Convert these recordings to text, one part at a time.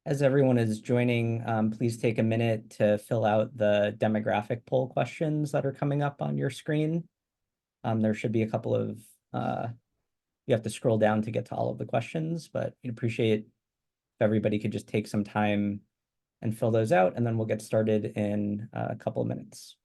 As everyone is joining, please take a minute to fill out the demographic poll questions that are coming up on your screen. There should be a couple of, you have to scroll down to get to all of the questions, but we'd appreciate if everybody could just take some time and fill those out, and then we'll get started in a couple of minutes.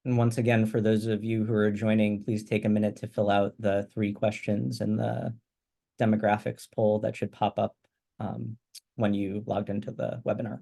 And once again, for those of you who are joining, please take a minute to fill out the 3 questions in the demographics poll that should pop up when you logged into the webinar.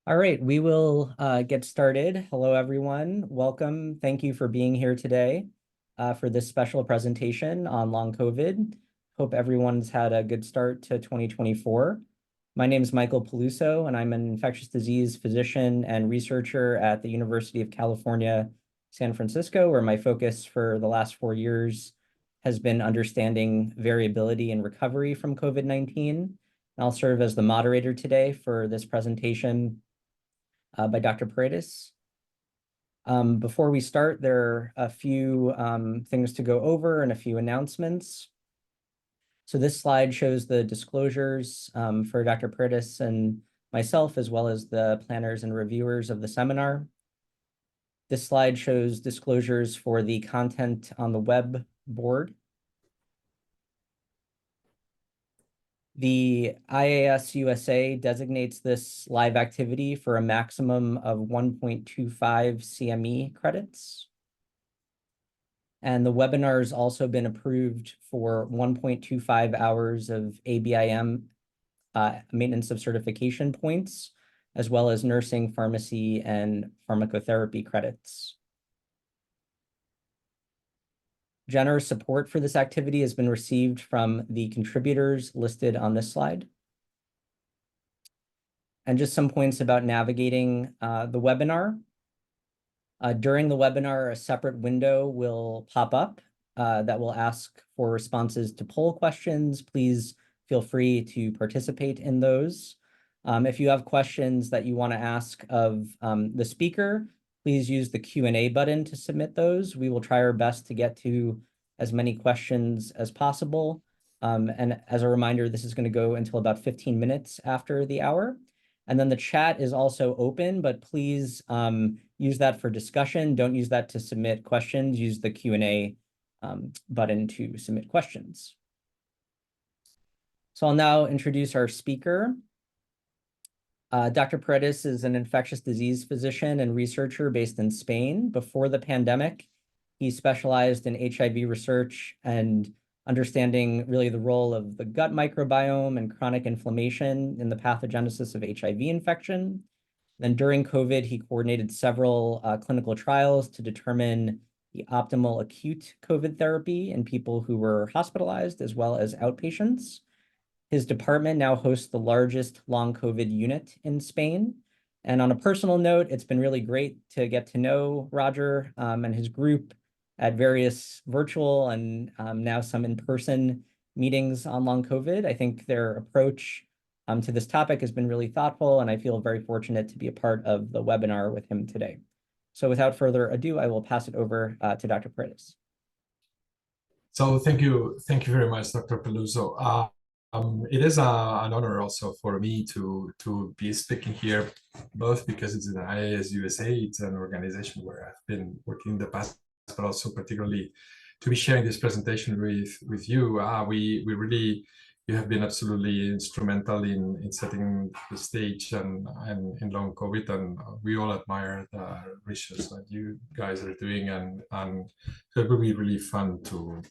All right, we will get started. Hello, everyone. Welcome. Thank you for being here today for this special presentation on long COVID. Hope everyone's had a good start to 2024. My name is Michael Peluso, and I'm an infectious disease physician and researcher at the University of California, San Francisco, where my focus for the last 4 years has been understanding variability and recovery from COVID-19. I'll serve as the moderator today for this presentation by Dr. Paredes. Before we start, there are a few things to go over and a few announcements. So this slide shows the disclosures for Dr. Paredes and myself, as well as the planners and reviewers of the seminar. This slide shows disclosures for the content on the web board. The IAS-USA designates this live activity for a maximum of 1.25 CME credits. And the webinar has also been approved for 1.25 hours of ABIM maintenance of certification points, as well as nursing, pharmacy, and pharmacotherapy credits. Generous support for this activity has been received from the contributors listed on this slide. And just some points about navigating the webinar. During the webinar, a separate window will pop up that will ask for responses to poll questions. Please feel free to participate in those. If you have questions that you want to ask of the speaker, please use the Q&A button to submit those. We will try our best to get to as many questions as possible. And as a reminder, this is going to go until about 15 minutes after the hour. And then the chat is also open, but please use that for discussion. Don't use that to submit questions. Use the Q&A button to submit questions. So I'll now introduce our speaker. Dr. Paredes is an infectious disease physician and researcher based in Spain. Before the pandemic, he specialized in HIV research and understanding really the role of the gut microbiome and chronic inflammation in the pathogenesis of HIV infection. Then during COVID, he coordinated several clinical trials to determine the optimal acute COVID therapy in people who were hospitalized as well as outpatients. His department now hosts the largest long COVID unit in Spain. And on a personal note, it's been really great to get to know Roger and his group at various virtual and now some in-person meetings on long COVID. I think their approach to this topic has been really thoughtful, and I feel very fortunate to be a part of the webinar with him today. So without further ado, I will pass it over to Dr. Paredes. So thank you very much, Dr. Peluso. It is an honor also for me to be speaking here, both because it's an IAS-USA, it's an organization where I've been working in the past, but also particularly to be sharing this presentation with you. We really, you have been absolutely instrumental in setting the stage and in long COVID, and we all admire the research that you guys are doing, and it will be really fun to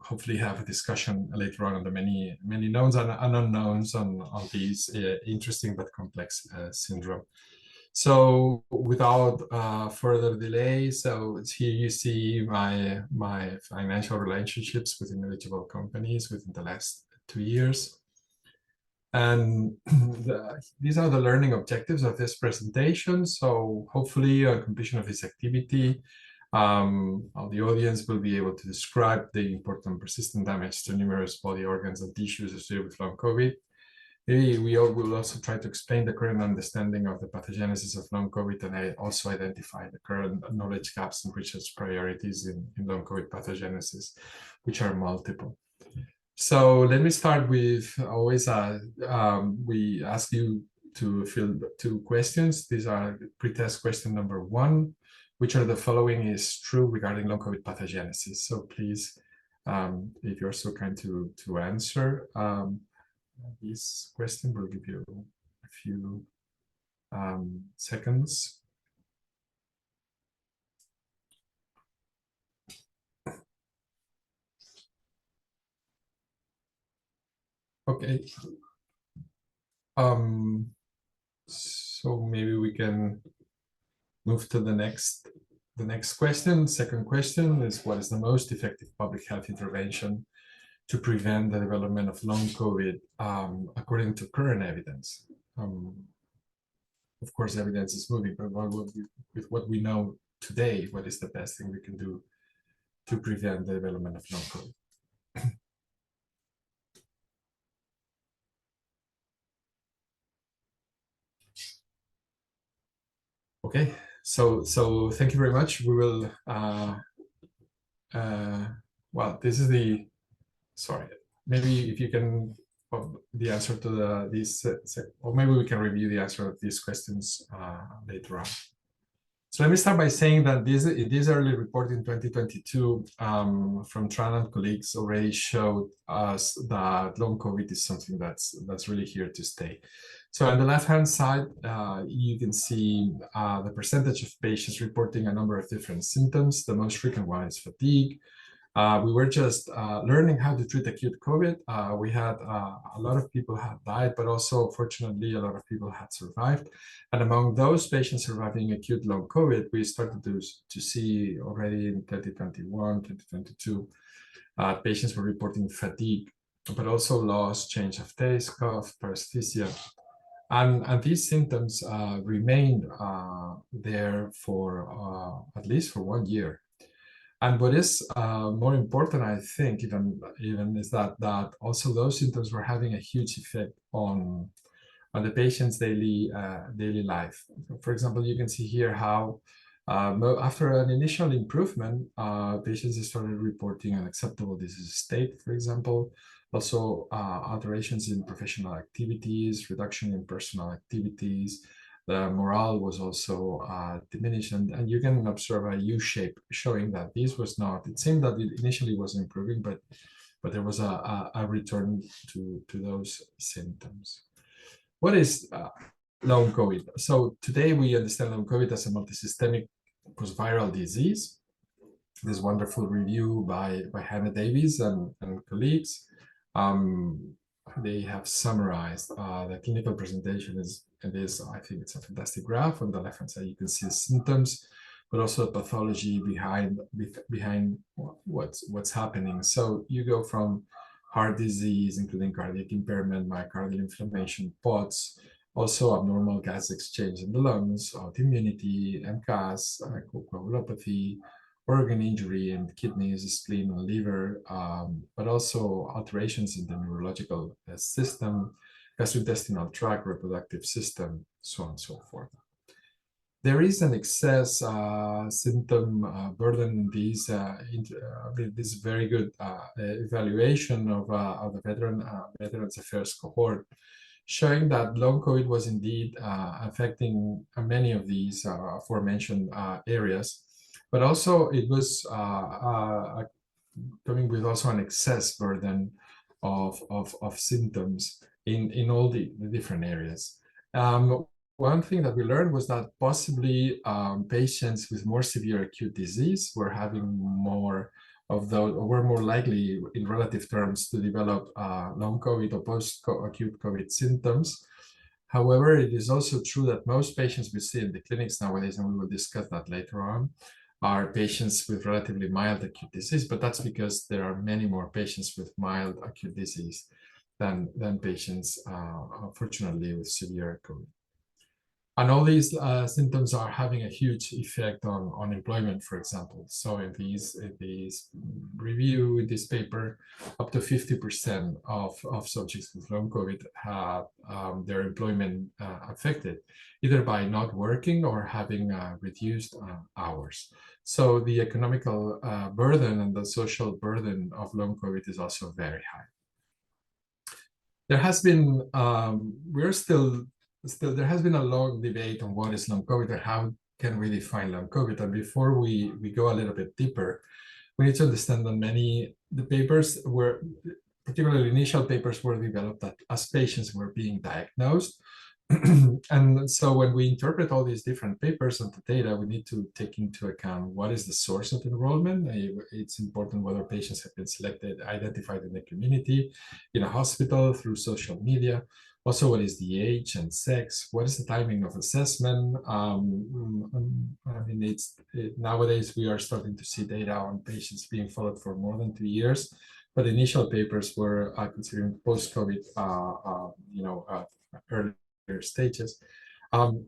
hopefully have a discussion later on the many knowns and unknowns on these interesting but complex syndrome. So without further delay, so here you see my financial relationships with individual companies within the last 2 years. And these are the learning objectives of this presentation. So hopefully on completion of this activity, the audience will be able to describe the important persistent damage to numerous body organs and tissues associated with long COVID. Maybe we will also try to explain the current understanding of the pathogenesis of long COVID, and also identify the current knowledge gaps and research priorities in long COVID pathogenesis, which are multiple. So let me start with always, we ask you to fill 2 questions. These are pretest question number 1. Which of the following is true regarding long COVID pathogenesis? So please, if you're so kind to answer this question, we'll give you a few seconds. Okay. So maybe we can move to the next question. Second question is, what is the most effective public health intervention to prevent the development of long COVID according to current evidence? Of course, evidence is moving, but with what we know today, what is the best thing we can do to prevent the development of long COVID? Okay, so thank you very much. We will, well, this is the, sorry, maybe if you can, the answer to these, or maybe we can review the answer of these questions later on. So let me start by saying that this early report in 2022 from Tran and colleagues already showed us that long COVID is something that's really here to stay. So on the left-hand side, you can see the percentage of patients reporting a number of different symptoms. The most frequent one is fatigue. We were just learning how to treat acute COVID. We had a lot of people had died, but also, fortunately, a lot of people had survived. And among those patients surviving acute long COVID, we started to see already in 2021, 2022, patients were reporting fatigue, but also loss, change of taste, cough, paresthesia. And these symptoms remained there for at least for 1 year. And what is more important, I think, even is that also those symptoms were having a huge effect on the patient's daily life. For example, you can see here how after an initial improvement, patients started reporting an acceptable disease state, for example, also alterations in professional activities, reduction in personal activities. The morale was also diminished, and you can observe a U-shape showing that this was not, it seemed that it initially was improving, but there was a return to those symptoms. What is long COVID? So today we understand long COVID as a multisystemic post-viral disease. This wonderful review by Hannah Davis and colleagues. They have summarized the clinical presentation I think it's a fantastic graph. On the left-hand side, you can see symptoms, but also the pathology behind what's happening. So you go from heart disease, including cardiac impairment, myocardial inflammation, POTS, also abnormal gas exchange in the lungs, autoimmunity, MCAS, coagulopathy, organ injury in kidneys, spleen, and liver, but also alterations in the neurological system, gastrointestinal tract, reproductive system, so on and so forth. there is an excess symptom burden in these with this very good evaluation of the Veterans Affairs cohort, showing that long COVID was indeed affecting many of these aforementioned areas, but also it was coming with also an excess burden of symptoms in all the different areas. One thing that we learned was that possibly patients with more severe acute disease were having more of those, or were more likely in relative terms to develop long COVID or post-acute COVID symptoms. However, it is also true that most patients we see in the clinics nowadays, and we will discuss that later on, are patients with relatively mild acute disease, but that's because there are many more patients with mild acute disease than patients, unfortunately, with severe COVID. And all these symptoms are having a huge effect on employment, for example. So in these review, in this paper, up to 50% of subjects with long COVID have their employment affected, either by not working or having reduced hours. So the economical burden and the social burden of long COVID is also very high. There has been, there has been a long debate on what is long COVID and how can we define long COVID. And before we go a little bit deeper, we need to understand that the papers were, particularly initial papers, were developed that as patients were being diagnosed. And so when we interpret all these different papers and the data, we need to take into account what is the source of enrollment. It's important whether patients have been selected, identified in the community, in a hospital, through social media. Also, what is the age and sex? What is the timing of assessment? I mean, nowadays we are starting to see data on patients being followed for more than 2 years, but initial papers were considering post-COVID, early stages.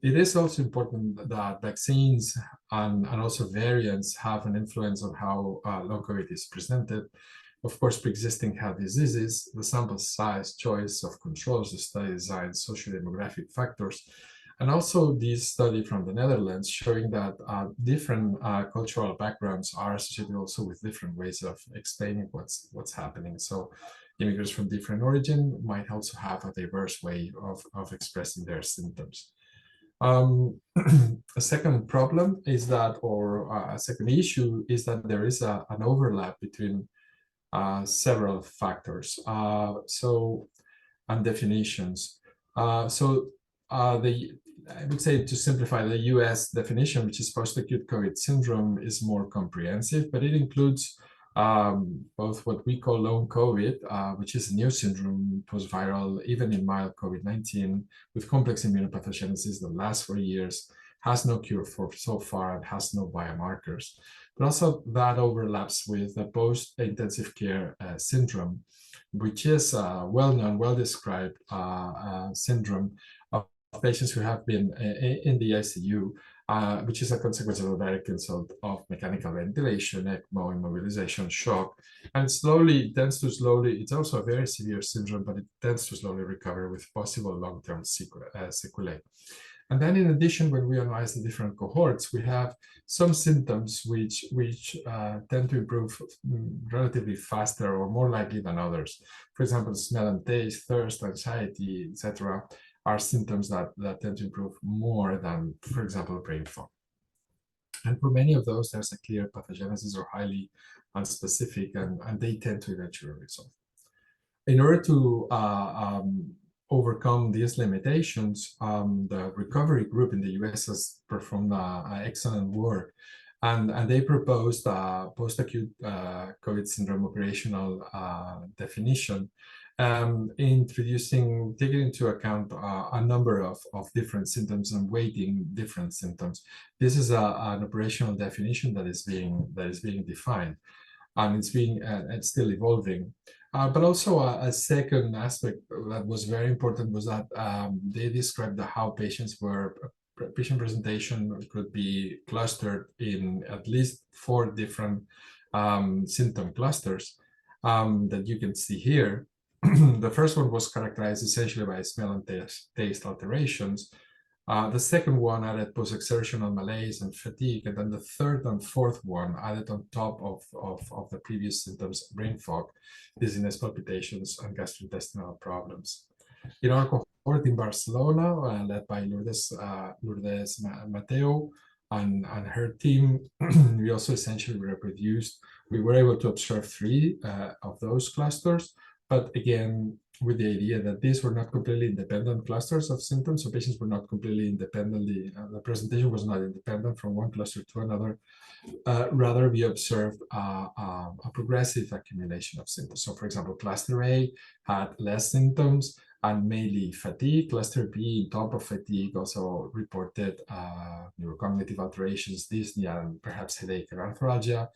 It is also important that vaccines and also variants have an influence on how long COVID is presented. Of course, pre-existing health diseases, the sample size, choice of controls, the study design, socio-demographic factors, and also this study from the Netherlands showing that different cultural backgrounds are associated also with different ways of explaining what's happening. So immigrants from different origin might also have a diverse way of expressing their symptoms. A second problem is that, or a second issue is that there is an overlap between several factors and definitions. I would say, to simplify, the US definition, which is post-acute COVID syndrome, is more comprehensive, but it includes both what we call long COVID, which is a new syndrome, post-viral, even in mild COVID-19, with complex immunopathogenesis that lasts for years, has no cure for so far, and has no biomarkers. But also that overlaps with the post-intensive care syndrome, which is a well-known, well-described syndrome of patients who have been in the ICU, which is a consequence of a direct insult of mechanical ventilation, ECMO, immobilization, shock, and it's also a very severe syndrome, but it tends to slowly recover with possible long-term sequelae. And then in addition, when we analyze the different cohorts, we have some symptoms which tend to improve relatively faster or more likely than others. For example, smell and taste, thirst, anxiety, etc., are symptoms that tend to improve more than, for example, brain fog. And for many of those, there's a clear pathogenesis or highly unspecific, and they tend to eventually resolve. In order to overcome these limitations, the recovery group in the US has performed excellent work, and they proposed post-acute COVID syndrome operational definition, taking into account a number of different symptoms and weighting different symptoms. This is an operational definition that is being defined, and it's still evolving. But also a second aspect that was very important was that they described how patient presentation could be clustered in at least 4 different symptom clusters that you can see here. The first one was characterized essentially by smell and taste alterations. The second one added post-exertional malaise and fatigue, and then the third and fourth one added on top of the previous symptoms, brain fog, dizziness, palpitations, and gastrointestinal problems. In our cohort in Barcelona, led by Lourdes Mateo and her team, we also essentially reproduced. We were able to observe 3 of those clusters, but again, with the idea that these were not completely independent clusters of symptoms, so patients were not completely independently, the presentation was not independent from one cluster to another. Rather, we observed a progressive accumulation of symptoms. So, for example, cluster A had less symptoms and mainly fatigue. Cluster B, on top of fatigue, also reported neurocognitive alterations, dyspnea, and perhaps headache and arthralgia.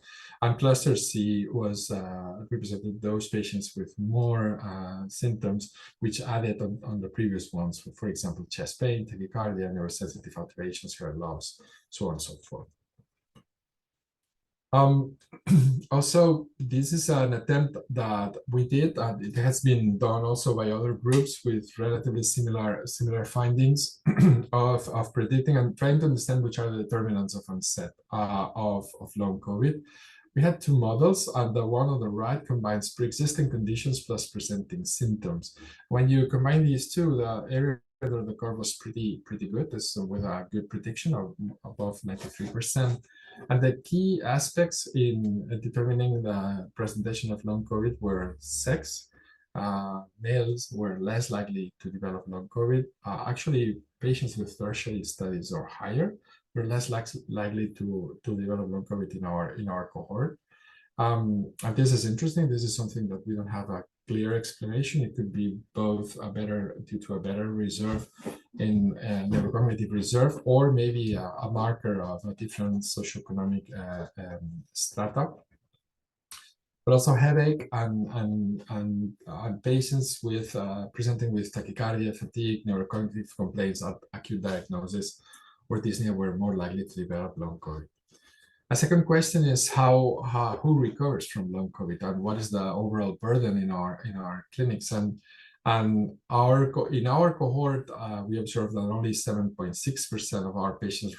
And cluster C was represented those patients with more symptoms, which added on the previous ones, for example, chest pain, tachycardia, neurosensitive alterations, hair loss, so on and so forth. Also, this is an attempt that we did, and it has been done also by other groups with relatively similar findings of predicting and trying to understand which are the determinants of onset of long COVID. We had 2 models, and the one on the right combines pre-existing conditions plus presenting symptoms. When you combine these two, the area under the curve was pretty good, so with a good prediction of above 93%. And the key aspects in determining the presentation of long COVID were sex. Males were less likely to develop long COVID. Actually, patients with tertiary studies or higher were less likely to develop long COVID in our cohort. And this is interesting. This is something that we don't have a clear explanation. It could be both due to a better reserve in neurocognitive reserve, or maybe a marker of a different socioeconomic strata. But also headache and patients with presenting with tachycardia, fatigue, neurocognitive complaints at acute diagnosis or dyspnea were more likely to develop long COVID. A second question is who recovers from long COVID and what is the overall burden in our clinics. And in our cohort, we observed that only 7.6% of our patients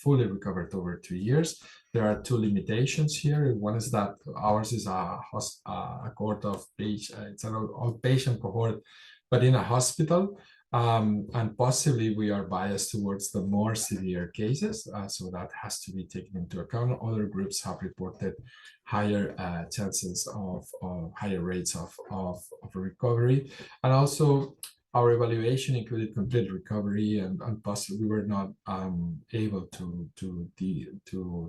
fully recovered over 2 years. There are 2 limitations here. One is that ours is a cohort of it's an outpatient cohort, but in a hospital. And possibly we are biased towards the more severe cases, so that has to be taken into account. Other groups have reported higher chances of higher rates of recovery, and also our evaluation included complete recovery, and possibly we were not able to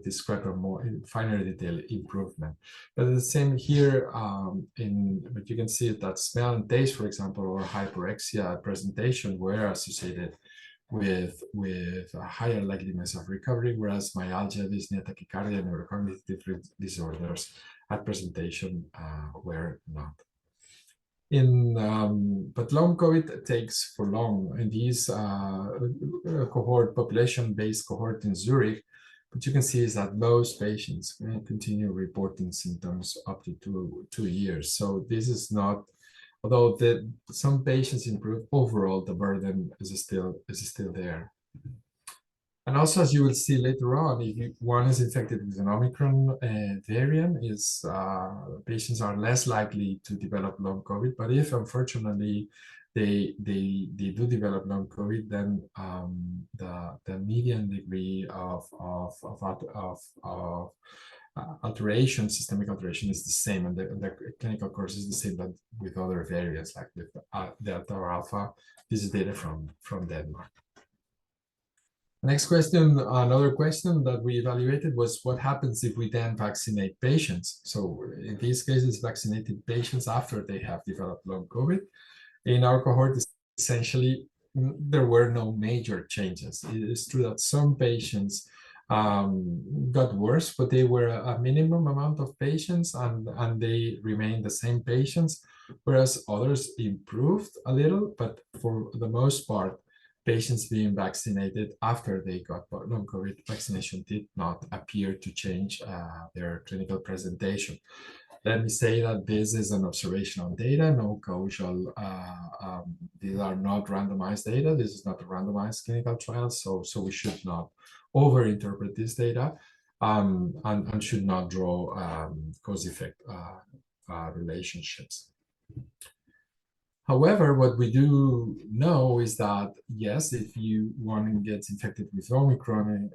describe a more finer detail improvement. But the same here, but you can see that smell and taste, for example, or hyporexia presentation were associated with a higher likeliness of recovery, whereas myalgia, dyspnea, tachycardia, neurocognitive disorders at presentation were not. But long COVID takes for long in these population-based cohort in Zurich. What you can see is that most patients continue reporting symptoms up to two years. So this is not, although some patients improve, overall the burden is still there. And also, as you will see later on, if one is infected with an Omicron variant, patients are less likely to develop long COVID. But if unfortunately they do develop long COVID, then the median degree of alteration, systemic alteration, is the same, and the clinical course is the same, but with other variants like with Delta or Alpha. This is data from Denmark. Next question, another question that we evaluated was what happens if we then vaccinate patients. So in these cases, vaccinated patients after they have developed long COVID. In our cohort, essentially, there were no major changes. It is true that some patients got worse, but they were a minimum amount of patients, and they remained the same patients, whereas others improved a little, but for the most part, patients being vaccinated after they got long COVID vaccination did not appear to change their clinical presentation. Let me say that this is an observational data, no causal, these are not randomized data. This is not a randomized clinical trial, so we should not overinterpret this data and should not draw cause-effect relationships. However, what we do know is that, yes, if one gets infected with Omicron,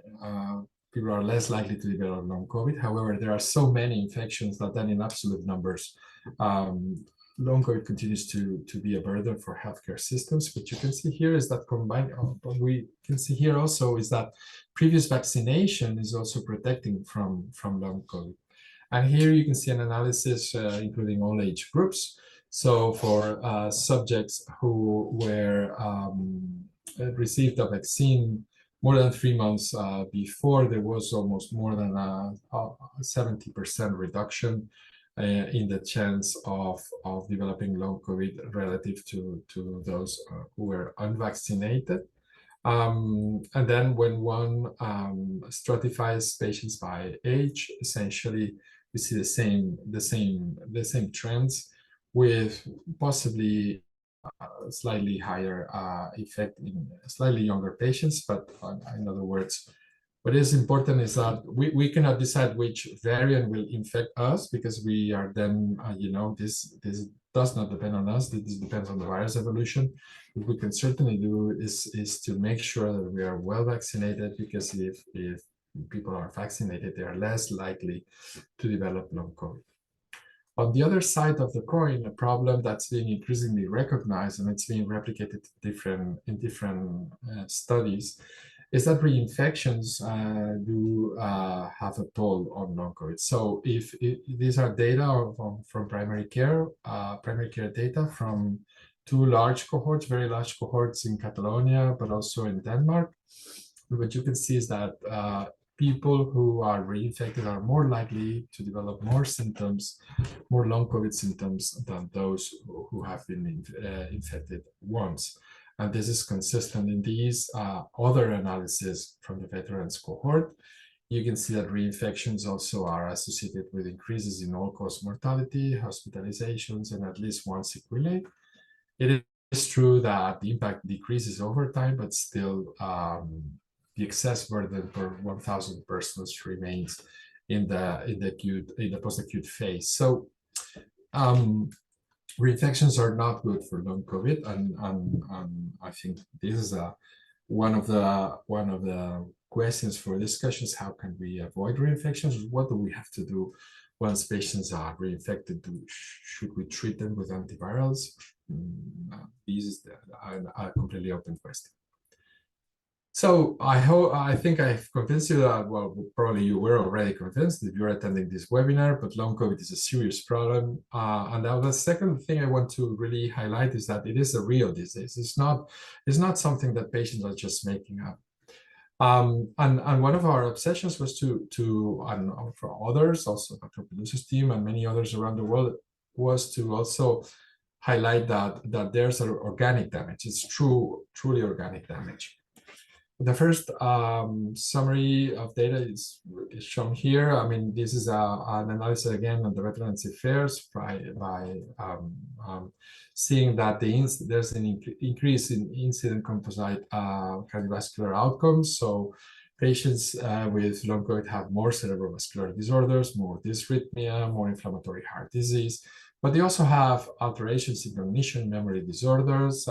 people are less likely to develop long COVID. However, there are so many infections that then in absolute numbers, long COVID continues to be a burden for healthcare systems. What you can see here is that what we can see here also is that previous vaccination is also protecting from long COVID. And here you can see an analysis including all age groups. So for subjects who were received a vaccine more than 3 months before, there was almost more than a 70% reduction in the chance of developing long COVID relative to those who were unvaccinated. And then when one stratifies patients by age, essentially we see the same trends, with possibly slightly higher effect in slightly younger patients. But in other words, what is important is that we cannot decide which variant will infect us, because we are then, this does not depend on us. This depends on the virus evolution. What we can certainly do is to make sure that we are well vaccinated, because if people are vaccinated, they are less likely to develop long COVID. On the other side of the coin, a problem that's being increasingly recognized, and it's being replicated in different studies, is that reinfections do have a toll on long COVID. So if these are data from primary care data from two large cohorts, very large cohorts in Catalonia, but also in Denmark. What you can see is that people who are reinfected are more likely to develop more symptoms, more long COVID symptoms, than those who have been infected once. And this is consistent in these other analyses from the veterans cohort. You can see that reinfections also are associated with increases in all-cause mortality, hospitalizations, and at least one sequelae. It is true that the impact decreases over time, but still the excess burden per 1,000 persons remains in the post-acute phase. So reinfections are not good for long COVID, and I think this is one of the questions for discussions. How can we avoid reinfections? What do we have to do once patients are reinfected? Should we treat them with antivirals? This is a completely open question. So I think I've convinced you that, well, probably you were already convinced if you're attending this webinar, but long COVID is a serious problem. And now the second thing I want to really highlight is that it is a real disease. It's not something that patients are just making up. And one of our obsessions was and for others, also Dr. Peluso's team and many others around the world, was to also highlight that there's an organic damage. It's truly organic damage. The first summary of data is shown here. I mean, this is an analysis again on the Veterans Affairs by seeing that there's an increase in incident composite cardiovascular outcomes. So patients with long COVID have more cerebrovascular disorders, more dysrhythmia, more inflammatory heart disease. But they also have alterations in cognition, memory disorders,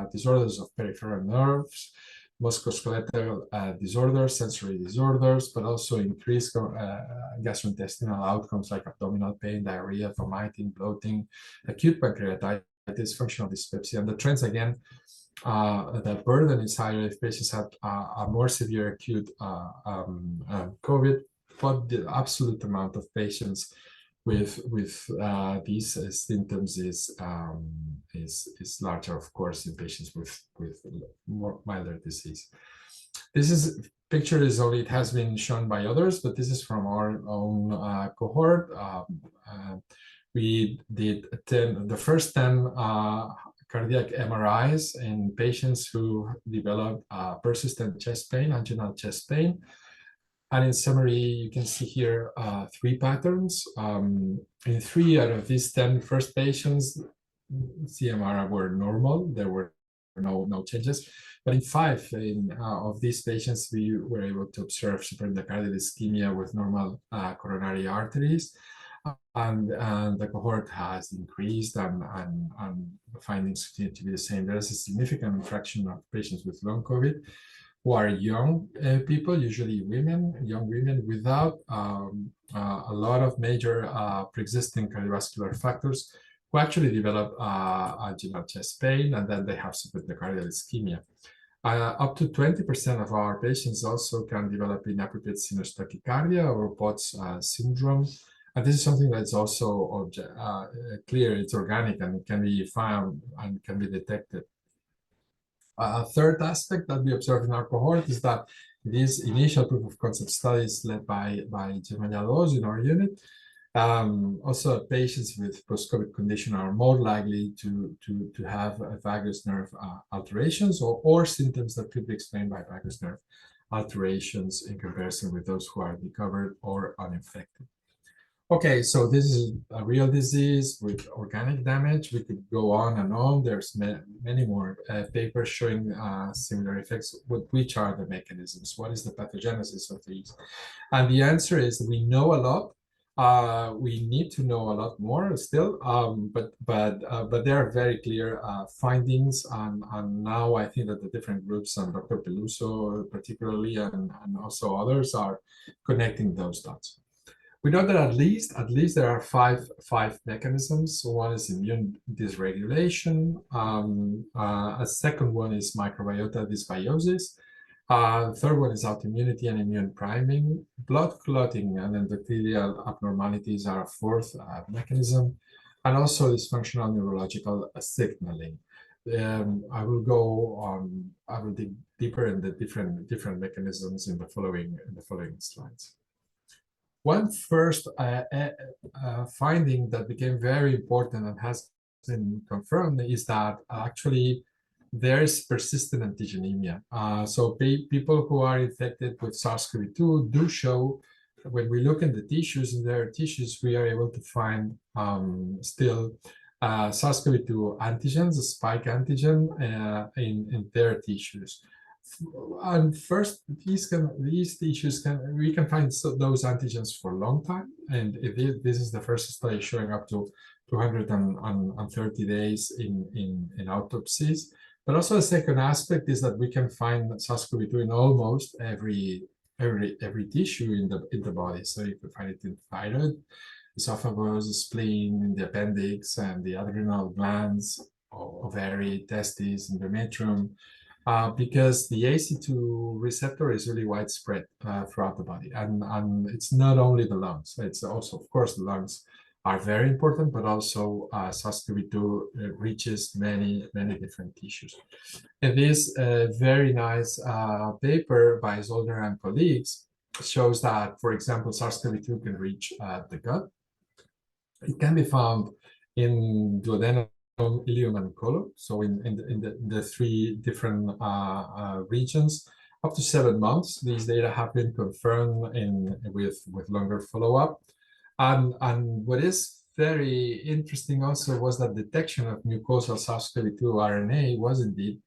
disorders of peripheral nerves, musculoskeletal disorders, sensory disorders, but also increased gastrointestinal outcomes like abdominal pain, diarrhea, vomiting, bloating, acute pancreatitis, functional dyspepsia. And the trends, again, the burden is higher if patients have a more severe acute COVID, but the absolute amount of patients with these symptoms is larger, of course, in patients with more milder disease. This picture it has been shown by others, but this is from our own cohort. We did the first 10 cardiac MRIs in patients who developed persistent chest pain, anginal chest pain. And in summary, you can see here 3 patterns. In 3 out of these 10 first patients, CMR were normal. There were no changes. But in 5 of these patients, we were able to observe supraendocardial ischemia with normal coronary arteries. And the cohort has increased, and the findings continue to be the same. There is a significant fraction of patients with long COVID who are young people, usually women, young women without a lot of major pre-existing cardiovascular factors, who actually develop general chest pain, and then they have supraendocardial ischemia. Up to 20% of our patients also can develop inappropriate sinus tachycardia or POTS syndrome. And this is something that's also clear, it's organic, and it can be found and can be detected. A third aspect that we observe in our cohort is that these initial proof of concept studies led by Gemma in our unit, also patients with post-COVID condition are more likely to have vagus nerve alterations or symptoms that could be explained by vagus nerve alterations in comparison with those who are recovered or uninfected. Okay, so this is a real disease with organic damage. We could go on and on. There's many more papers showing similar effects. Which are the mechanisms? What is the pathogenesis of these? And the answer is we know a lot. We need to know a lot more still, but there are very clear findings, and now I think that the different groups, and Dr. Peluso particularly, and also others, are connecting those dots. We know that at least there are five mechanisms. So one is immune dysregulation. A second one is microbiota dysbiosis. Third one is autoimmunity and immune priming. Blood clotting and endothelial abnormalities are a fourth mechanism, and also dysfunctional neurological signaling. I will go on. I will dig deeper in the different mechanisms in the following slides. One first finding that became very important and has been confirmed is that actually there is persistent antigenemia. So people who are infected with SARS-CoV-2 do show, when we look in the tissues, in their tissues, we are able to find still SARS-CoV-2 antigens, a spike antigen in their tissues. And first, these tissues we can find those antigens for a long time, and this is the first study showing up to 230 days in autopsies. But also the second aspect is that we can find SARS-CoV-2 in almost every tissue in the body. So you can find it in thyroid, esophagus, spleen, in the appendix, and the adrenal glands, ovary, testes, endometrium. Because the ACE2 receptor is really widespread throughout the body, and it's not only the lungs. It's also, of course, the lungs are very important, but also SARS-CoV-2 reaches many different tissues. And this very nice paper by Zollner and colleagues shows that, for example, SARS-CoV-2 can reach the gut. It can be found in duodenum, ileum, and colon, so in the 3 different regions, up to 7 months. These data have been confirmed with longer follow-up. And what is very interesting also was that detection of mucosal SARS-CoV-2 RNA was indeed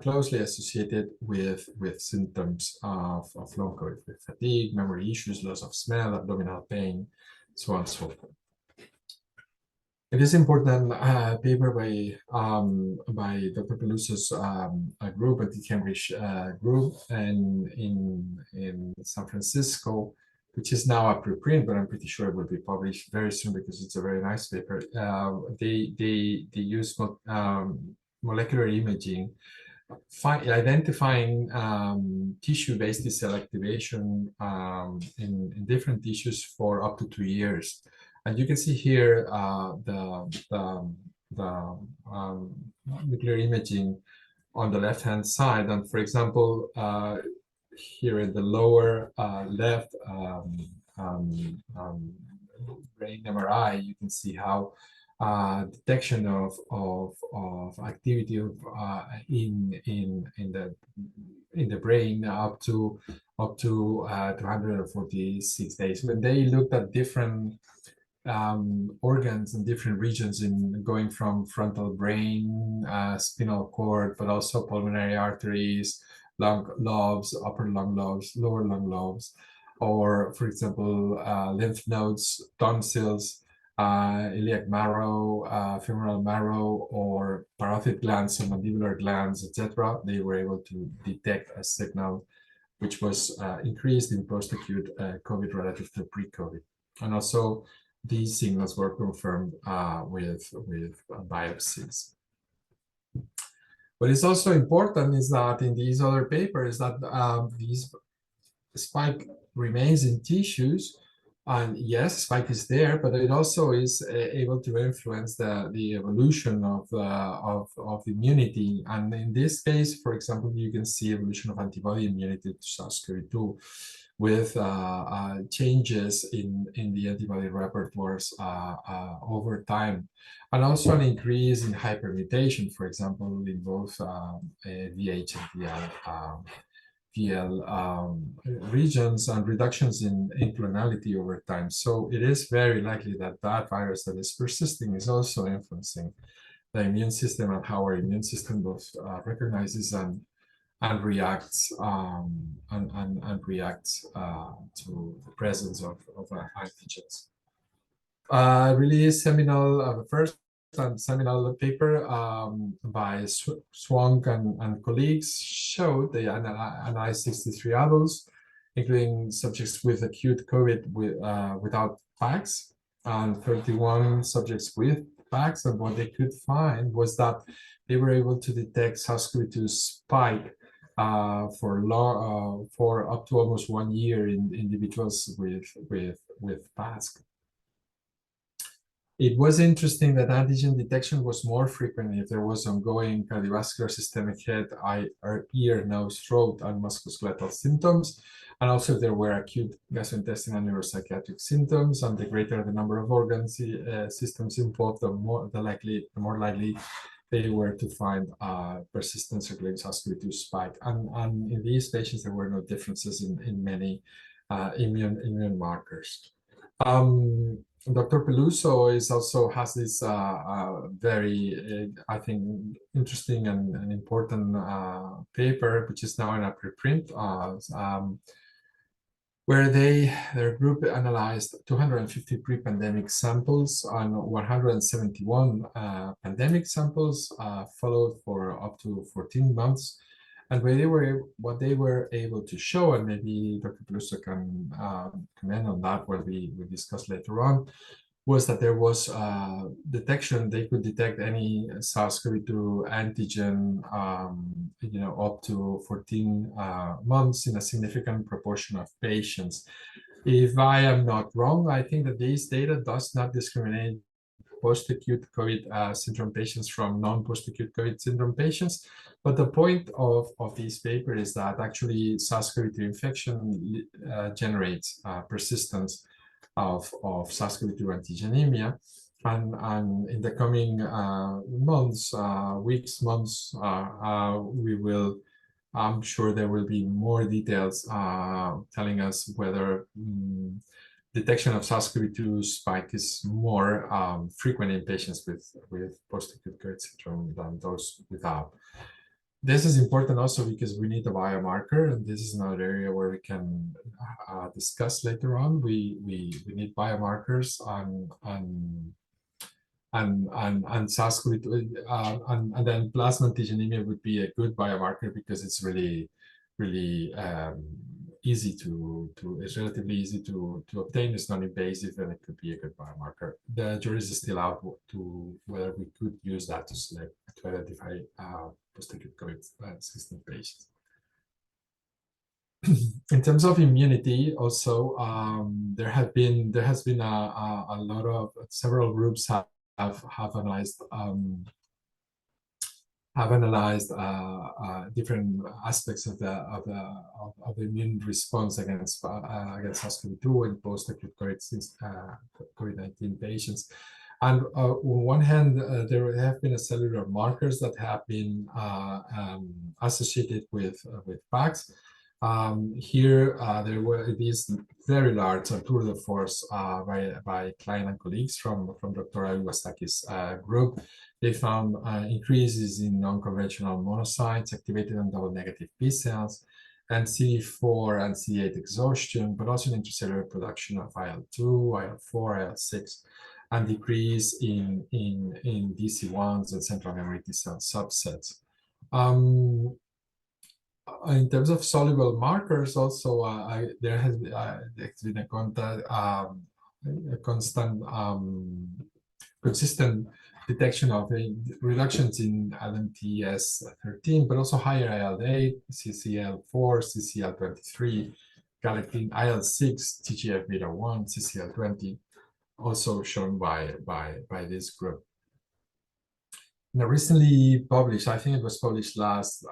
closely associated with symptoms of long COVID, with fatigue, memory issues, loss of smell, abdominal pain, so on and so forth. It is important paper by Dr. Peluso's group at the Cambridge group and in San Francisco, which is now a preprint, but I'm pretty sure it will be published very soon because it's a very nice paper. They use molecular imaging, identifying tissue-based T-cell activation in different tissues for up to 2 years. And you can see here the nuclear imaging on the left-hand side. And for example, here in the lower left brain MRI, you can see how detection of activity of, in the brain up to 246 days. When they looked at different organs and different regions in going from frontal brain, spinal cord, but also pulmonary arteries, lung lobes, upper lung lobes, lower lung lobes, or for example, lymph nodes, tonsils, iliac marrow, femoral marrow, or parotid glands, or mandibular glands, etc. They were able to detect a signal which was increased in post-acute COVID relative to pre-COVID. And also these signals were confirmed with biopsies. What is also important is that in these other papers that these spike remains in tissues, and yes, spike is there, but it also is able to influence the evolution of immunity. And in this case, for example, you can see evolution of antibody immunity to SARS-CoV-2 with changes in the antibody repertoires over time, and also an increase in hypermutation, for example, in both VH and VL regions, and reductions in clonality over time. So it is very likely that that virus that is persisting is also influencing the immune system and how our immune system both recognizes and reacts to the presence of antigens. Really seminal, the first and seminal paper by Swank and colleagues showed they analyzed 63 adults, including subjects with acute COVID without PAX, and 31 subjects with PAX. And what they could find was that they were able to detect SARS-CoV-2 spike for up to almost 1 year in individuals with PASC. It was interesting that antigen detection was more frequent if there was ongoing cardiovascular, systemic, head, eye, ear, nose, throat, and musculoskeletal symptoms, and also if there were acute gastrointestinal neuropsychiatric symptoms. And the greater the number of organs systems involved, the more likely they were to find persistent circulating SARS-CoV-2 spike. And in these patients, there were no differences in many immune markers. Dr. Peluso has this very, I think, interesting and important paper, which is now in a preprint, where their group analyzed 250 pre-pandemic samples and 171 pandemic samples, followed for up to 14 months. And what they were able to show, and maybe Dr. Peluso can comment on that, what we discuss later on, was that there was detection. They could detect any SARS-CoV-2 antigen, up to 14 months in a significant proportion of patients. If I am not wrong, I think that this data does not discriminate post-acute COVID syndrome patients from non-post-acute COVID syndrome patients. But the point of this paper is that actually SARS-CoV-2 infection generates persistence of SARS-CoV-2 antigenemia. And in the coming months, we will, I'm sure there will be more details telling us whether detection of SARS-CoV-2 spike is more frequent in patients with post-acute COVID syndrome than those without. This is important also because we need a biomarker, and this is another area where we can discuss later on. We need biomarkers and SARS-CoV-2, and then plasma antigenemia would be a good biomarker because it's really easy it's relatively easy to obtain. It's non-invasive, and it could be a good biomarker. The jury is still out to whether we could use that to identify post-acute COVID-16 patients. In terms of immunity, also there has been a lot of several groups have analyzed different aspects of the immune response against SARS-CoV-2 and post-acute COVID-19 patients. And on one hand, there have been cellular markers that have been associated with PAX. Here, there were these very large tour de force by Klein and colleagues from Dr. Iwasaki's group. They found increases in non-conventional monocytes, activated and double negative B cells, and CD4 and CD8 exhaustion, but also an intracellular production of IL-2, IL-4, IL-6, and decrease in DC1s and central memory T cell subsets. In terms of soluble markers, also there has been a constant, consistent detection of reductions in LMTS13, but also higher IL-8, CCL4, CCL23, galectin, IL-6, TGF-beta1, CCL20, also shown by this group. Now, recently published, I think it was published last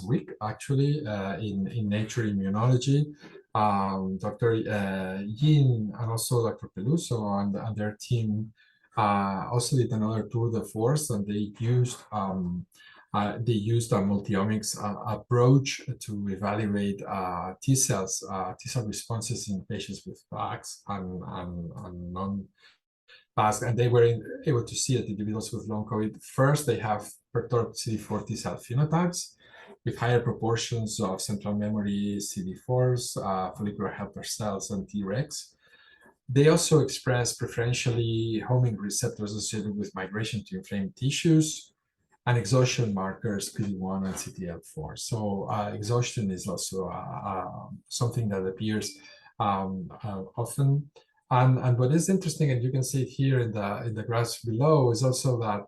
week, actually, in Nature Immunology. Dr. Yin and also Dr. Peluso and their team also did another tour de force, and they used a multiomics approach to evaluate T cell responses in patients with PAX and non-PAX, and they were able to see that individuals with long COVID, first they have perturbed CD4 T cell phenotypes with higher proportions of central memory CD4s, follicular helper cells, and Tregs. They also express preferentially homing receptors associated with migration to inflamed tissues and exhaustion markers PD-1 and CTL4. So exhaustion is also something that appears often. And what is interesting, and you can see it here in the graphs below, is also that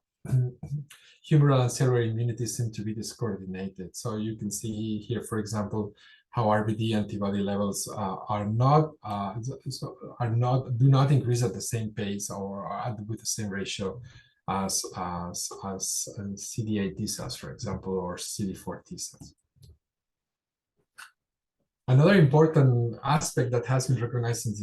humoral and cellular immunity seem to be discoordinated. So you can see here, for example, how RBD antibody levels do not increase at the same pace or with the same ratio as CD8 T cells, for example, or CD4 T cells. Another important aspect that has been recognized since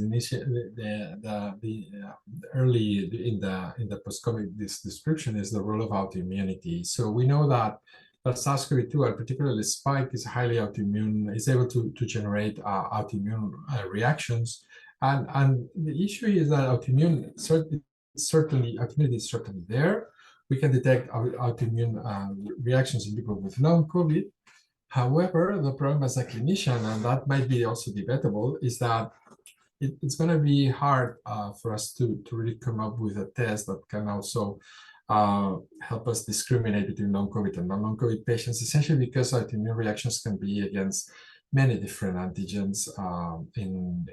early in the post-COVID description is the role of autoimmunity. So we know that SARS-CoV-2, and particularly spike, is highly autoimmune, is able to generate autoimmune reactions. And the issue is that autoimmunity is certainly there. We can detect autoimmune reactions in people with long COVID. However, the problem as a clinician, and that might be also debatable, is that it's going to be hard for us to really come up with a test that can also help us discriminate between long COVID and non-long COVID patients, essentially because autoimmune reactions can be against many different antigens in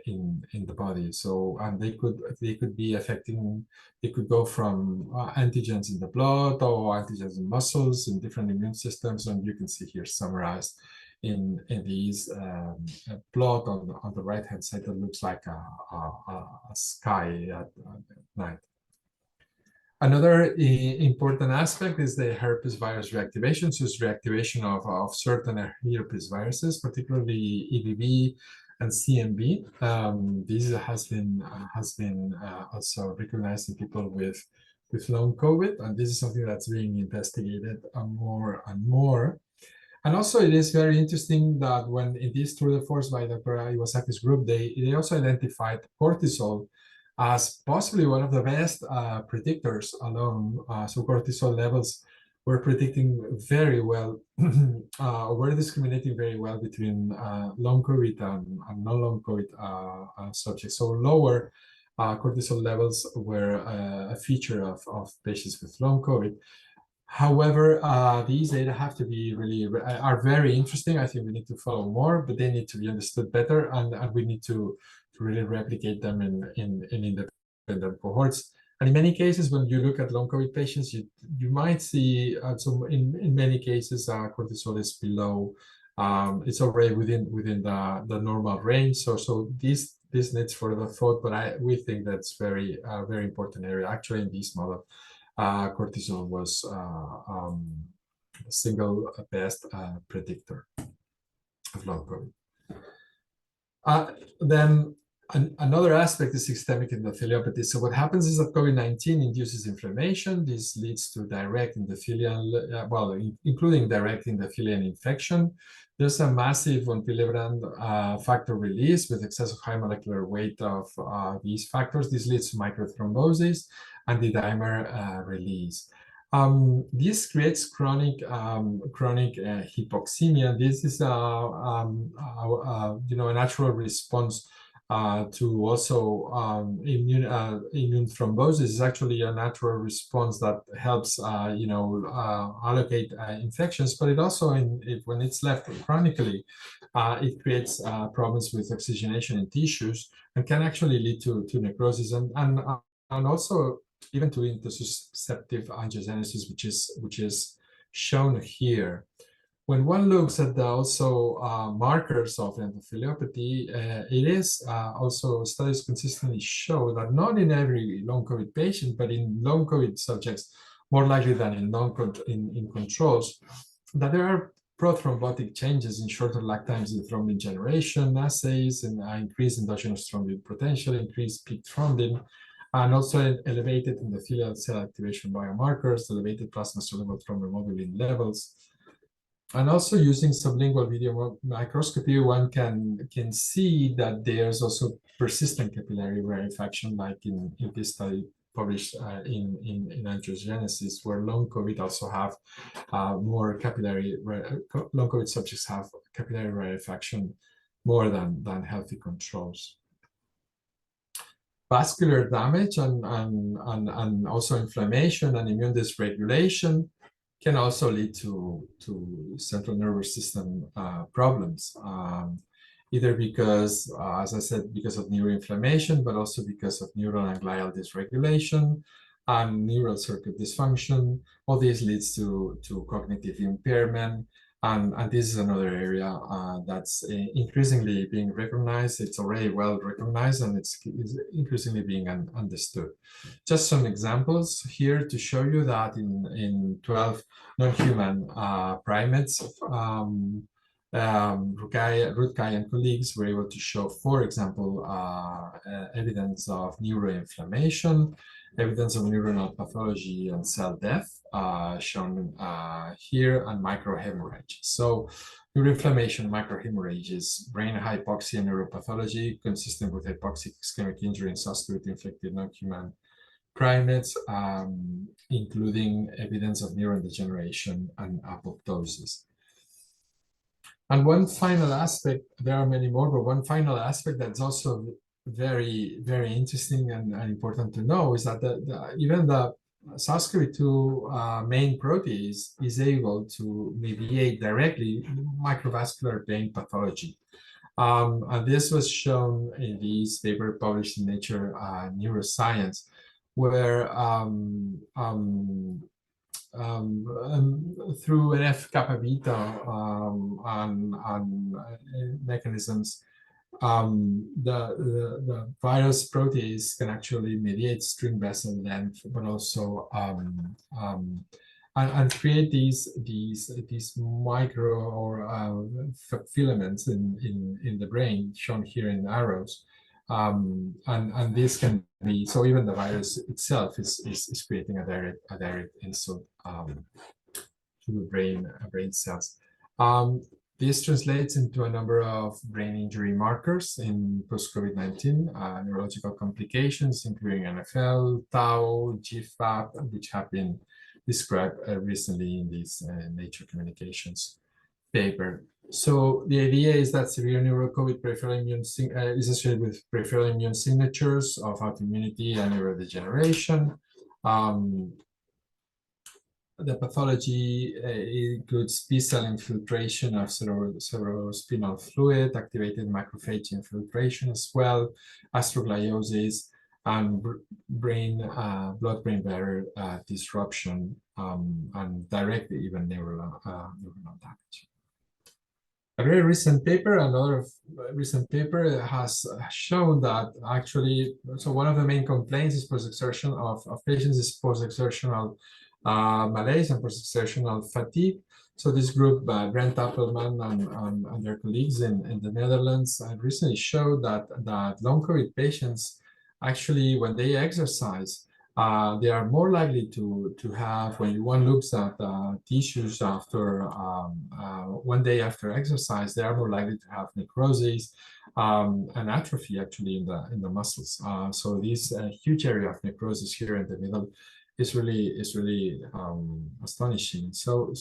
the body. So, and they could be affecting, they could go from antigens in the blood or antigens in muscles in different immune systems. And you can see here summarized in these plot on the right hand side that looks like a sky at night. Another important aspect is the herpes virus reactivation. So it's reactivation of certain herpes viruses, particularly EBV and CMV. This has been also recognized in people with long COVID, and this is something that's being investigated more and more. And also, it is very interesting that when in this tour de force by Dr. Iwasaki's group, they also identified cortisol as possibly one of the best predictors alone. So cortisol levels were predicting very well, were discriminating very well between long COVID and non-long COVID subjects. So lower cortisol levels were a feature of patients with long COVID. However, these data have to be are very interesting. I think we need to follow more, but they need to be understood better, and we need to really replicate them in independent cohorts. And in many cases, when you look at long COVID patients, you might see in many cases cortisol is below. It's already within the normal range. So this needs further thought, but we think that's very important area. Actually, in this model, cortisol was the single best predictor of long COVID. Then Another aspect is systemic endotheliopathy. So what happens is that COVID-19 induces inflammation. This leads to direct endothelial, including direct endothelial infection. There's a massive von Willebrand factor release with excessive high molecular weight of these factors. This leads to microthrombosis and the dimer release. This creates chronic hypoxemia. This is a natural response to also immune thrombosis. Is actually a natural response that helps allocate infections, but it also when it's left chronically, it creates problems with oxygenation in tissues and can actually lead to necrosis and also even to intussusceptive angiogenesis, which is shown here. When one looks at the also markers of endotheliopathy, it is also studies consistently show that not in every long COVID patient, but in long COVID subjects, more likely than in controls, that there are prothrombotic changes in shorter lag times in thrombin generation assays and increased endogenous thrombin potential, increased peak thrombin, and also elevated endothelial cell activation biomarkers, elevated plasma soluble thrombin levels. And also using sublingual video microscopy, one can see that there's also persistent capillary reinfection, like in this study published in Antigenemia, where long COVID also have more long COVID subjects have capillary reinfection more than healthy controls. Vascular damage and also inflammation and immune dysregulation can also lead to central nervous system problems, either because, as I said, because of neuroinflammation, but also because of neural and glial dysregulation and neural circuit dysfunction. All this leads to cognitive impairment. And this is another area that's increasingly being recognized. It's already well recognized, and it's increasingly being understood. Just some examples here to show you that in 12 non-human primates, Rutkay and colleagues were able to show, for example, evidence of neuroinflammation, evidence of neuronal pathology and cell death, shown here, and microhemorrhage. So neuroinflammation, microhemorrhage is brain hypoxia neuropathology consistent with hypoxic ischemic injury in SARS-CoV-2-infected non-human primates, including evidence of neurodegeneration and apoptosis. And one final aspect, there are many more, but one final aspect that's also very, very interesting and important to know is that even the SARS-CoV-2 main protease is able to mediate directly microvascular brain pathology. And this was shown in this paper published in Nature Neuroscience, where through an F-kappa beta and mechanisms, the virus protease can actually mediate string vessel length, but also and create these micro or filaments in the brain, shown here in arrows. And this can be, so even the virus itself is creating a direct insult to the brain cells. This translates into a number of brain injury markers in post-COVID-19 neurological complications, including NFL, tau, GFAP, which have been described recently in this Nature Communications paper. So the idea is that severe neuro-COVID peripheral immune is associated with peripheral immune signatures of autoimmunity and neurodegeneration. The pathology includes B-cell infiltration of cerebrospinal fluid, activated macrophage infiltration as well, astrogliosis, and blood-brain barrier disruption, and directly even neuronal damage. A very recent paper, another recent paper, has shown that actually, so one of the main complaints is post-exertion of patients is post-exertional malaise and post-exertional fatigue. So this group, Brent Appelman and their colleagues in the Netherlands, recently showed that long COVID patients actually, when they exercise, they are more likely to have, when one looks at tissues after 1 day after exercise, they are more likely to have necrosis and atrophy actually in the muscles. So this huge area of necrosis here in the middle is really astonishing. So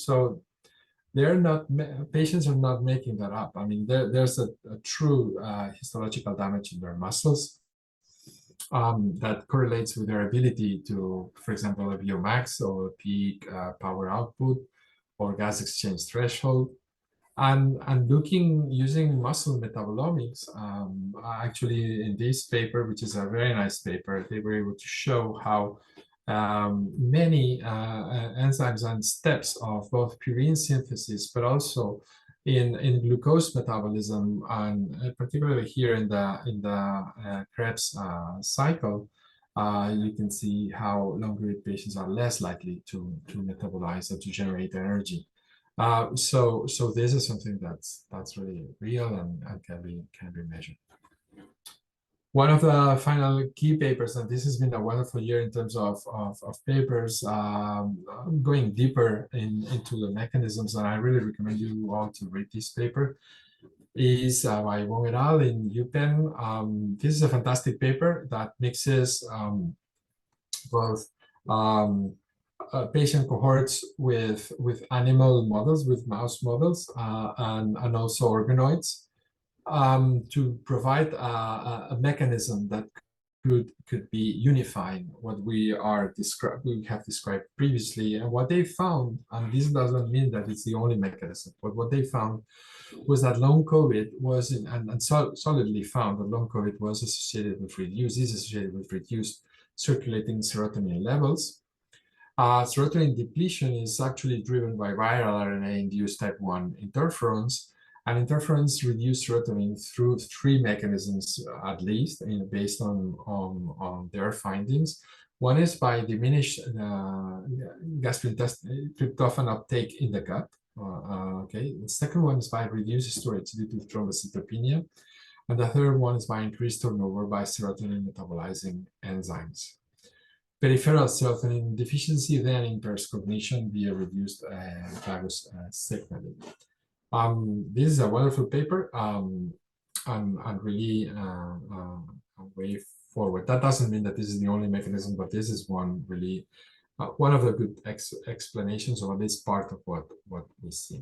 they're not, patients are not making that up. I mean, there's a true histological damage in their muscles that correlates with their ability to, for example, a Vmax or peak power output or gas exchange threshold. And looking using muscle metabolomics, actually in this paper, which is a very nice paper, they were able to show how many enzymes and steps of both purine synthesis, but also in glucose metabolism, and particularly here in the Krebs cycle, you can see how long-COVID patients are less likely to metabolize or to generate energy. So this is something that's really real and can be measured. One of the final key papers, and this has been a wonderful year in terms of papers, going deeper into the mechanisms, and I really recommend you all to read this paper, is by Wong et al. In UPenn. This is a fantastic paper that mixes both patient cohorts with animal models, with mouse models, and also organoids, to provide a mechanism that could be unifying what we have described previously. And what they found, and this doesn't mean that it's the only mechanism, but what they found was that long COVID was solidly found that long COVID was associated with reduced circulating serotonin levels. Serotonin depletion is actually driven by viral RNA-induced type 1 interferons, and interferons reduce serotonin through 3 mechanisms, at least, based on their findings. One is by diminished gastrointestinal tryptophan uptake in the gut. Okay. The second one is by reduced storage due to thrombocytopenia, and the third one is by increased turnover by serotonin metabolizing enzymes. Peripheral serotonin deficiency then impairs cognition via reduced vagus signaling. This is a wonderful paper and really a way forward. That doesn't mean that this is the only mechanism, but this is one really one of the good explanations, or at least part of what we see.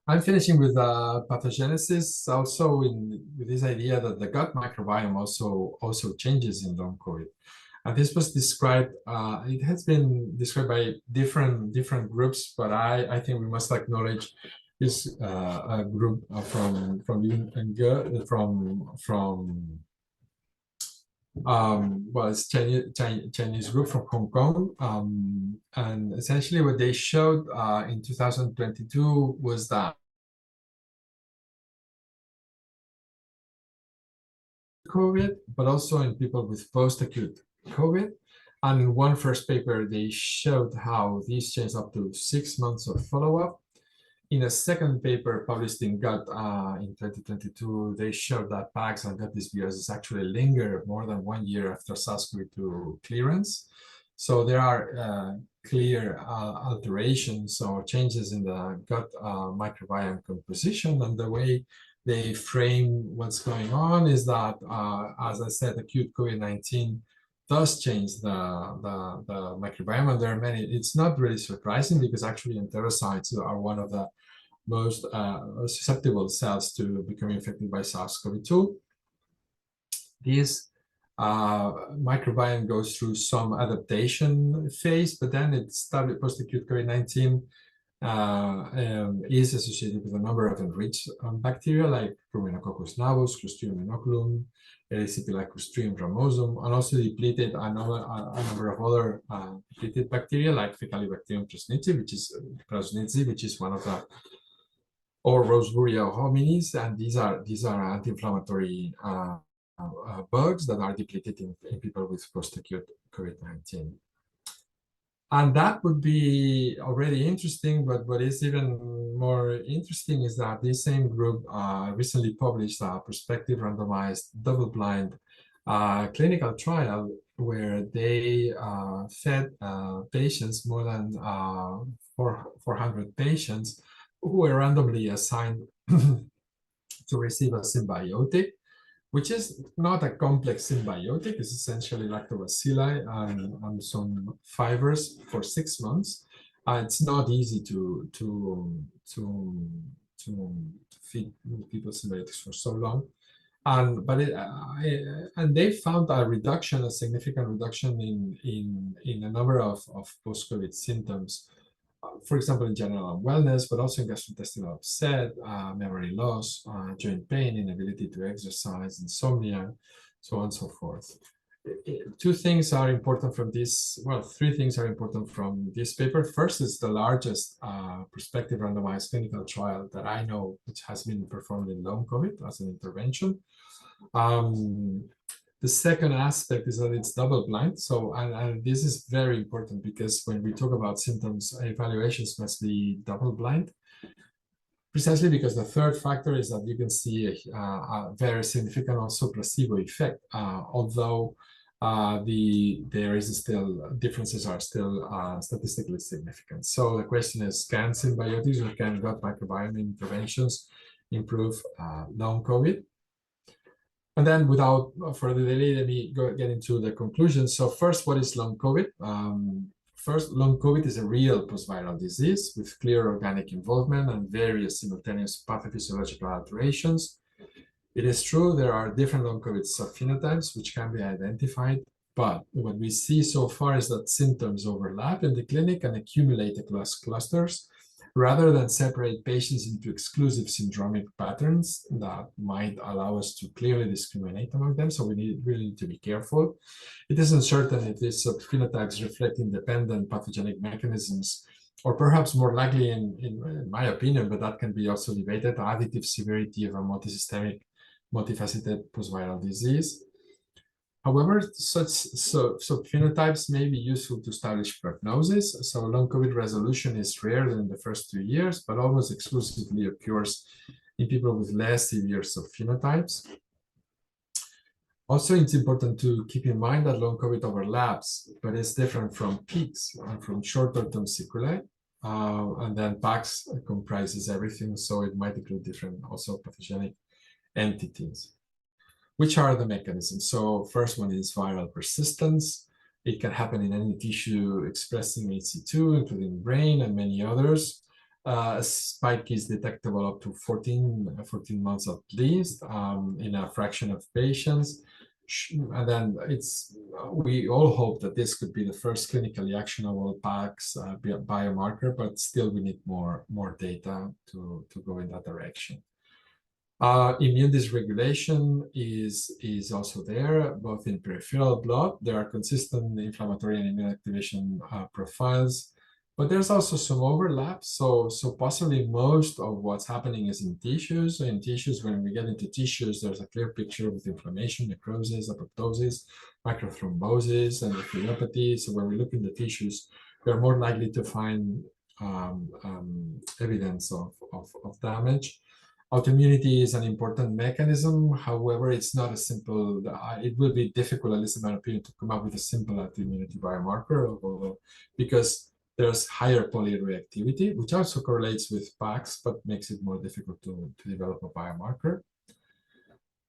I'm finishing with pathogenesis, also with this idea that the gut microbiome also changes in long COVID. And this was described, it has been described by different groups, but I think we must acknowledge this a group from well, it's Chinese group from Hong Kong, and essentially what they showed in 2022 was that COVID, but also in people with post-acute COVID. And in one first paper, they showed how these changed up to 6 months of follow-up. In a second paper published in Gut in 2022, they showed that PAGs and gut dysbiosis actually linger more than 1 year after SARS-CoV-2 clearance. So there are clear alterations or changes in the gut microbiome composition, and the way they frame what's going on is that, as I said, acute COVID-19 does change the microbiome, and there are many. It's not really surprising because actually enterocytes are one of the most susceptible cells to become infected by SARS-CoV-2. This microbiome goes through some adaptation phase, but then it started post-acute COVID-19 is associated with a number of enriched bacteria like Ruminococcus navus, Clostridium inoculum, Erysipelas ramosum, and also depleted a number of other depleted bacteria like Faecalibacterium prausnitzii, which is one of the, or Roseburia hominis, and these are anti-inflammatory bugs that are depleted in people with post-acute COVID-19. And that would be already interesting, but what is even more interesting is that this same group recently published a prospective randomized double-blind clinical trial where they fed patients, more than 400 patients, who were randomly assigned to receive a symbiotic, which is not a complex symbiotic. It's essentially lactobacilli and some fibers for 6 months. It's not easy to feed people symbiotics for so long. And they found a significant reduction in a number of post-COVID symptoms. For example, in general wellness, but also in gastrointestinal upset, memory loss, joint pain, inability to exercise, insomnia, so on and so forth. Two things are important from this, well, three things are important from this paper. First is the largest prospective randomized clinical trial that I know, which has been performed in long COVID as an intervention. The second aspect is that it's double blind. So, and this is very important because when we talk about symptoms, evaluations must be double blind. Precisely because the third factor is that you can see a very significant also placebo effect, although there is still differences are still statistically significant. So the question is, can symbiotics or can gut microbiome interventions improve long COVID? And then without further delay, let me get into the conclusions. So first, what is long COVID? First, long COVID is a real post-viral disease with clear organic involvement and various simultaneous pathophysiological alterations. It is true there are different long COVID subphenotypes which can be identified, but what we see so far is that symptoms overlap in the clinic and accumulate across clusters, rather than separate patients into exclusive syndromic patterns that might allow us to clearly discriminate among them. So we really need to be careful. It is uncertain if these subphenotypes reflect independent pathogenic mechanisms, or perhaps more likely, in my opinion, but that can be also debated, additive severity of a multisystemic, multifaceted post-viral disease. However, such phenotypes may be useful to establish prognosis. So long COVID resolution is rare in the first 2 years, but almost exclusively occurs in people with less severe subphenotypes. Also, it's important to keep in mind that long COVID overlaps, but it's different from peaks and from shorter-term sequelae. And then PAX comprises everything, so it might include different also pathogenic entities. Which are the mechanisms? So first one is viral persistence. It can happen in any tissue expressing HC2, including brain and many others. A spike is detectable up to 14 months at least in a fraction of patients. And then we all hope that this could be the first clinically actionable PAX biomarker, but still we need more data to go in that direction. Immune dysregulation is also there, both in peripheral blood. There are consistent inflammatory and immune activation profiles, but there's also some overlap. So possibly most of what's happening is in tissues. In tissues, when we get into tissues, there's a clear picture with inflammation, necrosis, apoptosis, microthrombosis, and endotheliopathy. So when we look in the tissues, we're more likely to find evidence of damage. Autoimmunity is an important mechanism. However, it's not a simple, it will be difficult, at least in my opinion, to come up with a simple autoimmunity biomarker, because there's higher polyreactivity, which also correlates with PAX, but makes it more difficult to develop a biomarker.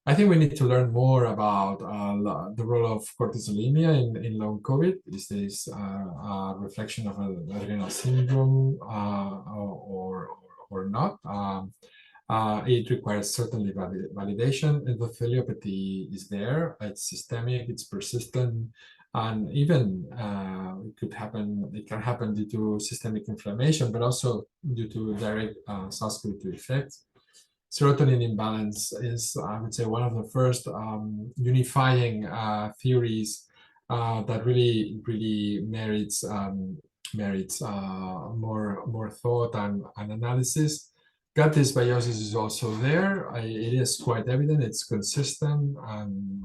I think we need to learn more about the role of cortisolemia in long COVID. Is this a reflection of adrenal syndrome or not? It requires certainly validation. Endotheliopathy is there. It's systemic, it's persistent, and even it can happen due to systemic inflammation, but also due to direct SARS-CoV-2 effects. Serotonin imbalance is, I would say, one of the first unifying theories that really merits more thought and analysis. Gut dysbiosis is also there. It is quite evident. It's consistent. And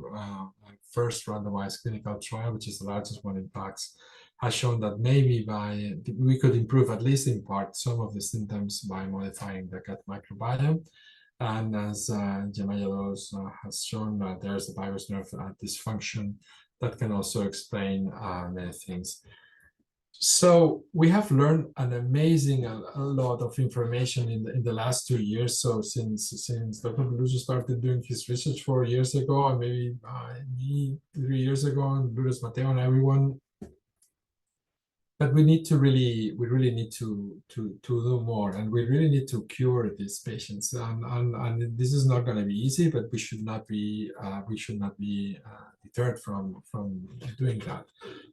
first randomized clinical trial, which is the largest one in PAX, has shown that maybe we could improve, at least in part, some of the symptoms by modifying the gut microbiome. And as Gemma has shown, there's a vagus nerve dysfunction that can also explain many things. So we have learned an amazing a lot of information in the last 2 years. So since Dr. Peluso started doing his research 4 years ago, and maybe me 3 years ago, and Luis Mateo and everyone, but we really need to do more, and we really need to cure these patients. And this is not going to be easy, but we should not be deterred from doing that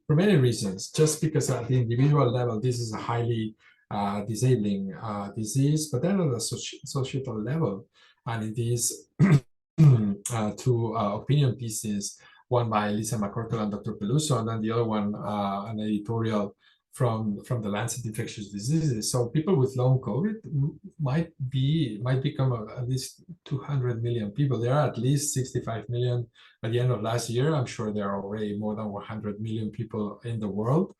for many reasons. Just because at the individual level, this is a highly disabling disease, but then on a societal level, and it is two opinion pieces, one by Lisa McCorkle and Dr. Peluso, and then the other one, an editorial from the Lancet Infectious Diseases. So people with long COVID might become at least 200 million people. There are at least 65 million at the end of last year. I'm sure there are already more than 100 million people in the world,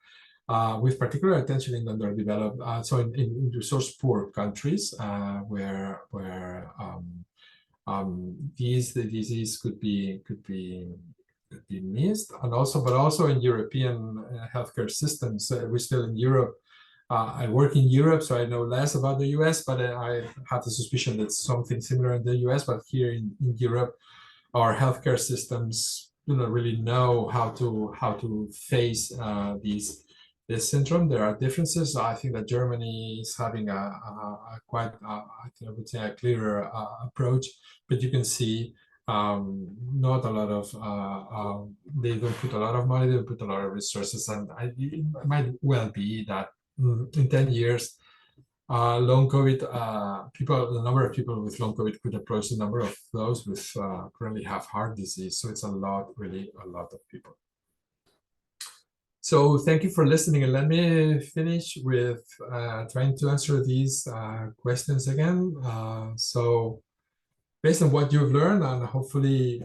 with particular attention in underdeveloped, so in resource poor countries, where the disease could be missed, and also in European healthcare systems. We're still in Europe. I work in Europe, so I know less about the US, but I have the suspicion that something similar in the US. But here in Europe, our healthcare systems do not really know how to face this syndrome. There are differences. I think that Germany is having a quite, I would say, a clearer approach, but you can see not a lot of they don't put a lot of money, they don't put a lot of resources, and it might well be that in 10 years long COVID the number of people with long COVID could approach the number of those with currently have heart disease. So it's really a lot of people. So thank you for listening, and let me finish with trying to answer these questions again. So based on what you've learned, and hopefully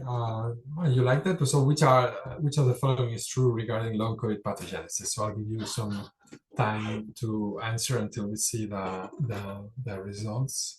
you like that. So which of the following is true regarding long COVID pathogenesis? So I'll give you some time to answer until we see the results.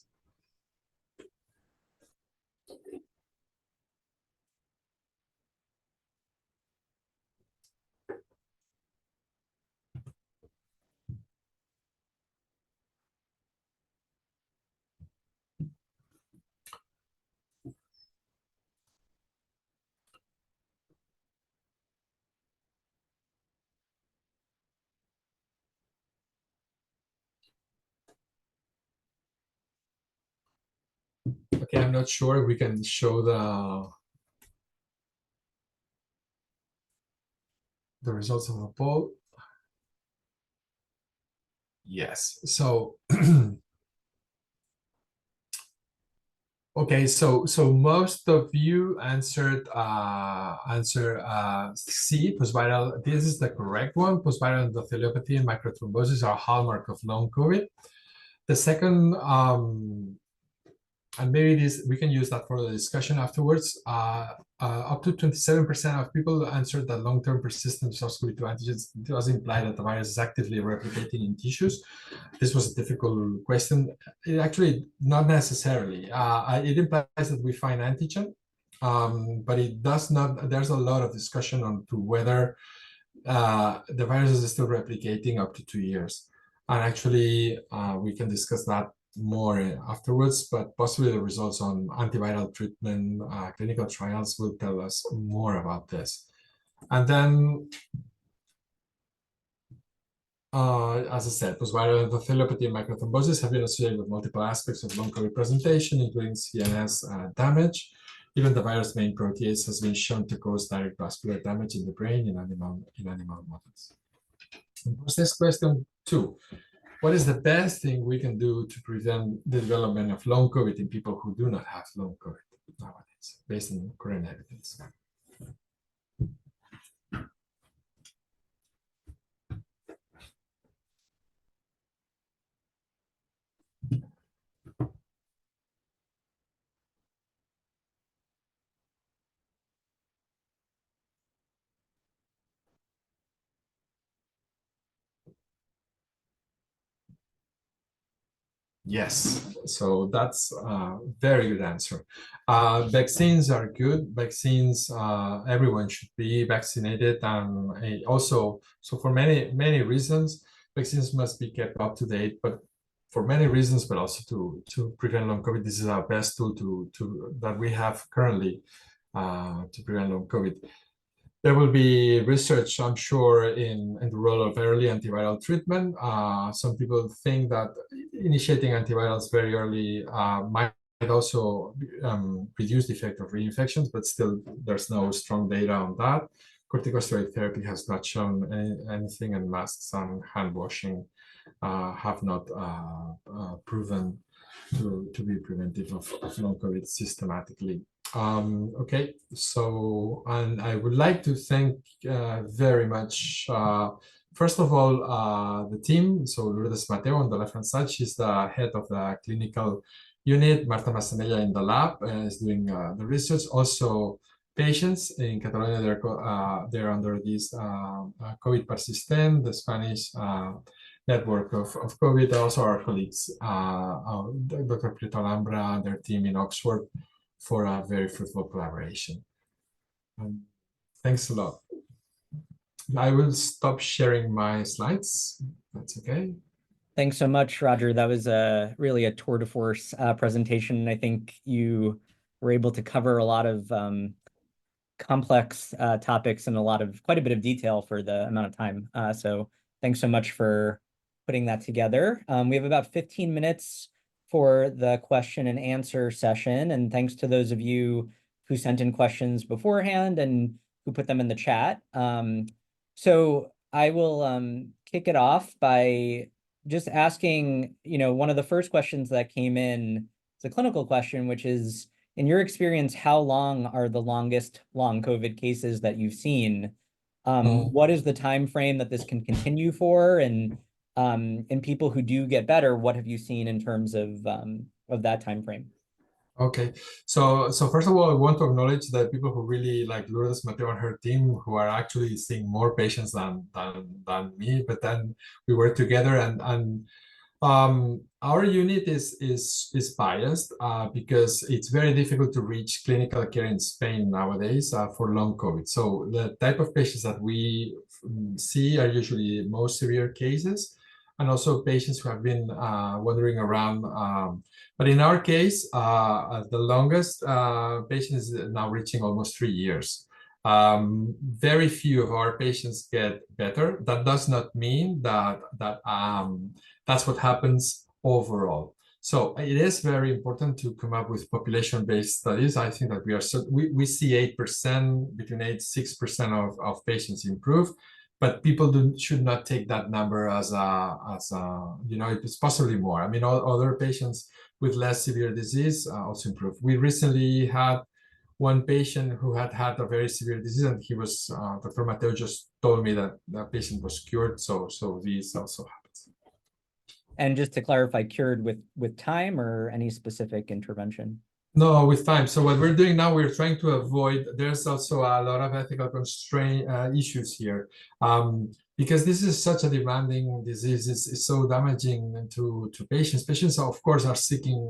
Okay, I'm not sure if we can show the results of the poll. Yes. So okay, so most of you answered C, postviral. This is the correct one. Postviral endotheliopathy and microthrombosis are hallmark of long COVID. The second, and maybe we can use that for the discussion afterwards. Up to 27% of people answered that long-term persistent SARS-CoV-2 antigens does imply that the virus is actively replicating in tissues. This was a difficult question. It actually, not necessarily. It implies that we find antigen, but it does not. There's a lot of discussion on to whether the virus is still replicating up to 2 years. And actually, we can discuss that more afterwards, but possibly the results on antiviral treatment clinical trials will tell us more about this. And then, as I said, postviral endotheliopathy and microthrombosis have been associated with multiple aspects of long COVID presentation, including CNS damage. Even the virus main protease has been shown to cause direct vascular damage in the brain in animal models. And this question 2. What is the best thing we can do to prevent the development of long COVID in people who do not have long COVID nowadays, based on current evidence? Yes, so that's a very good answer. Vaccines are good. Vaccines, everyone should be vaccinated, and also, so for many reasons, vaccines must be kept up to date. But for many reasons, but also to prevent long COVID, this is our best tool to that we have currently to prevent long COVID. There will be research, I'm sure, in the role of early antiviral treatment. Some people think that initiating antivirals very early might also reduce the effect of reinfections, but still there's no strong data on that. Corticosteroid therapy has not shown anything, and masks and hand washing have not proven to be preventive of long COVID systematically. Okay, so, and I would like to thank very much, first of all, the team. So Lourdes Mateo on the left-hand side, she's the head of the clinical unit. Marta Massanella in the lab is doing the research. Also, patients in Catalonia, they're under this COVID persistent, the Spanish network of COVID. Also our colleagues, Dr. Prieto Alhambra and their team in Oxford, for a very fruitful collaboration. Thanks a lot. I will stop sharing my slides. That's okay. Thanks so much, Roger. That was really a tour de force presentation. I think you were able to cover a lot of complex topics and quite a bit of detail for the amount of time. So thanks so much for putting that together. We have about 15 minutes for the question and answer session. And thanks to those of you who sent in questions beforehand and who put them in the chat. So I will kick it off by just asking, one of the first questions that came in is a clinical question, which is, in your experience, how long are the longest long COVID cases that you've seen? What is the time frame that this can continue for? And in people who do get better, what have you seen in terms of that time frame? Okay, so first of all, I want to acknowledge that people who really like Lourdes Mateo and her team, who are actually seeing more patients than me, but then we work together, and our unit is biased because it's very difficult to reach clinical care in Spain nowadays for long COVID. So the type of patients that we see are usually most severe cases, and also patients who have been wandering around. But in our case, the longest patient is now reaching almost 3 years. Very few of our patients get better. That does not mean that that's what happens overall. So it is very important to come up with population-based studies. I think that we see 8%, between 8 6% of patients improve, but people should not take that number as it's possibly more. I mean, other patients with less severe disease also improve. We recently had one patient who had a very severe disease, and he was Dr. Mateo just told me that that patient was cured. So this also happens. And just to clarify, cured with time or any specific intervention? No, with time. So what we're doing now, we're trying to avoid, there's also a lot of ethical constraint issues here. Because this is such a demanding disease, it's so damaging to patients. Patients, of course, are seeking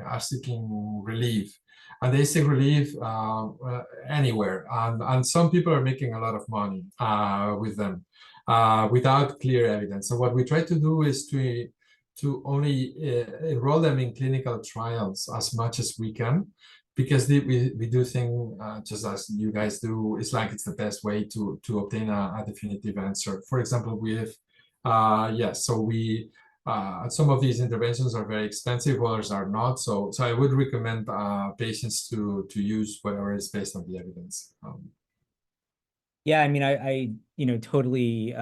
relief, and they seek relief anywhere. And some people are making a lot of money with them without clear evidence. So what we try to do is to only enroll them in clinical trials as much as we can, because we do think, just as you guys do, it's the best way to obtain a definitive answer. For example, with so we some of these interventions are very expensive, others are not. So I would recommend patients to use whatever is based on the evidence. Yeah, I mean, I totally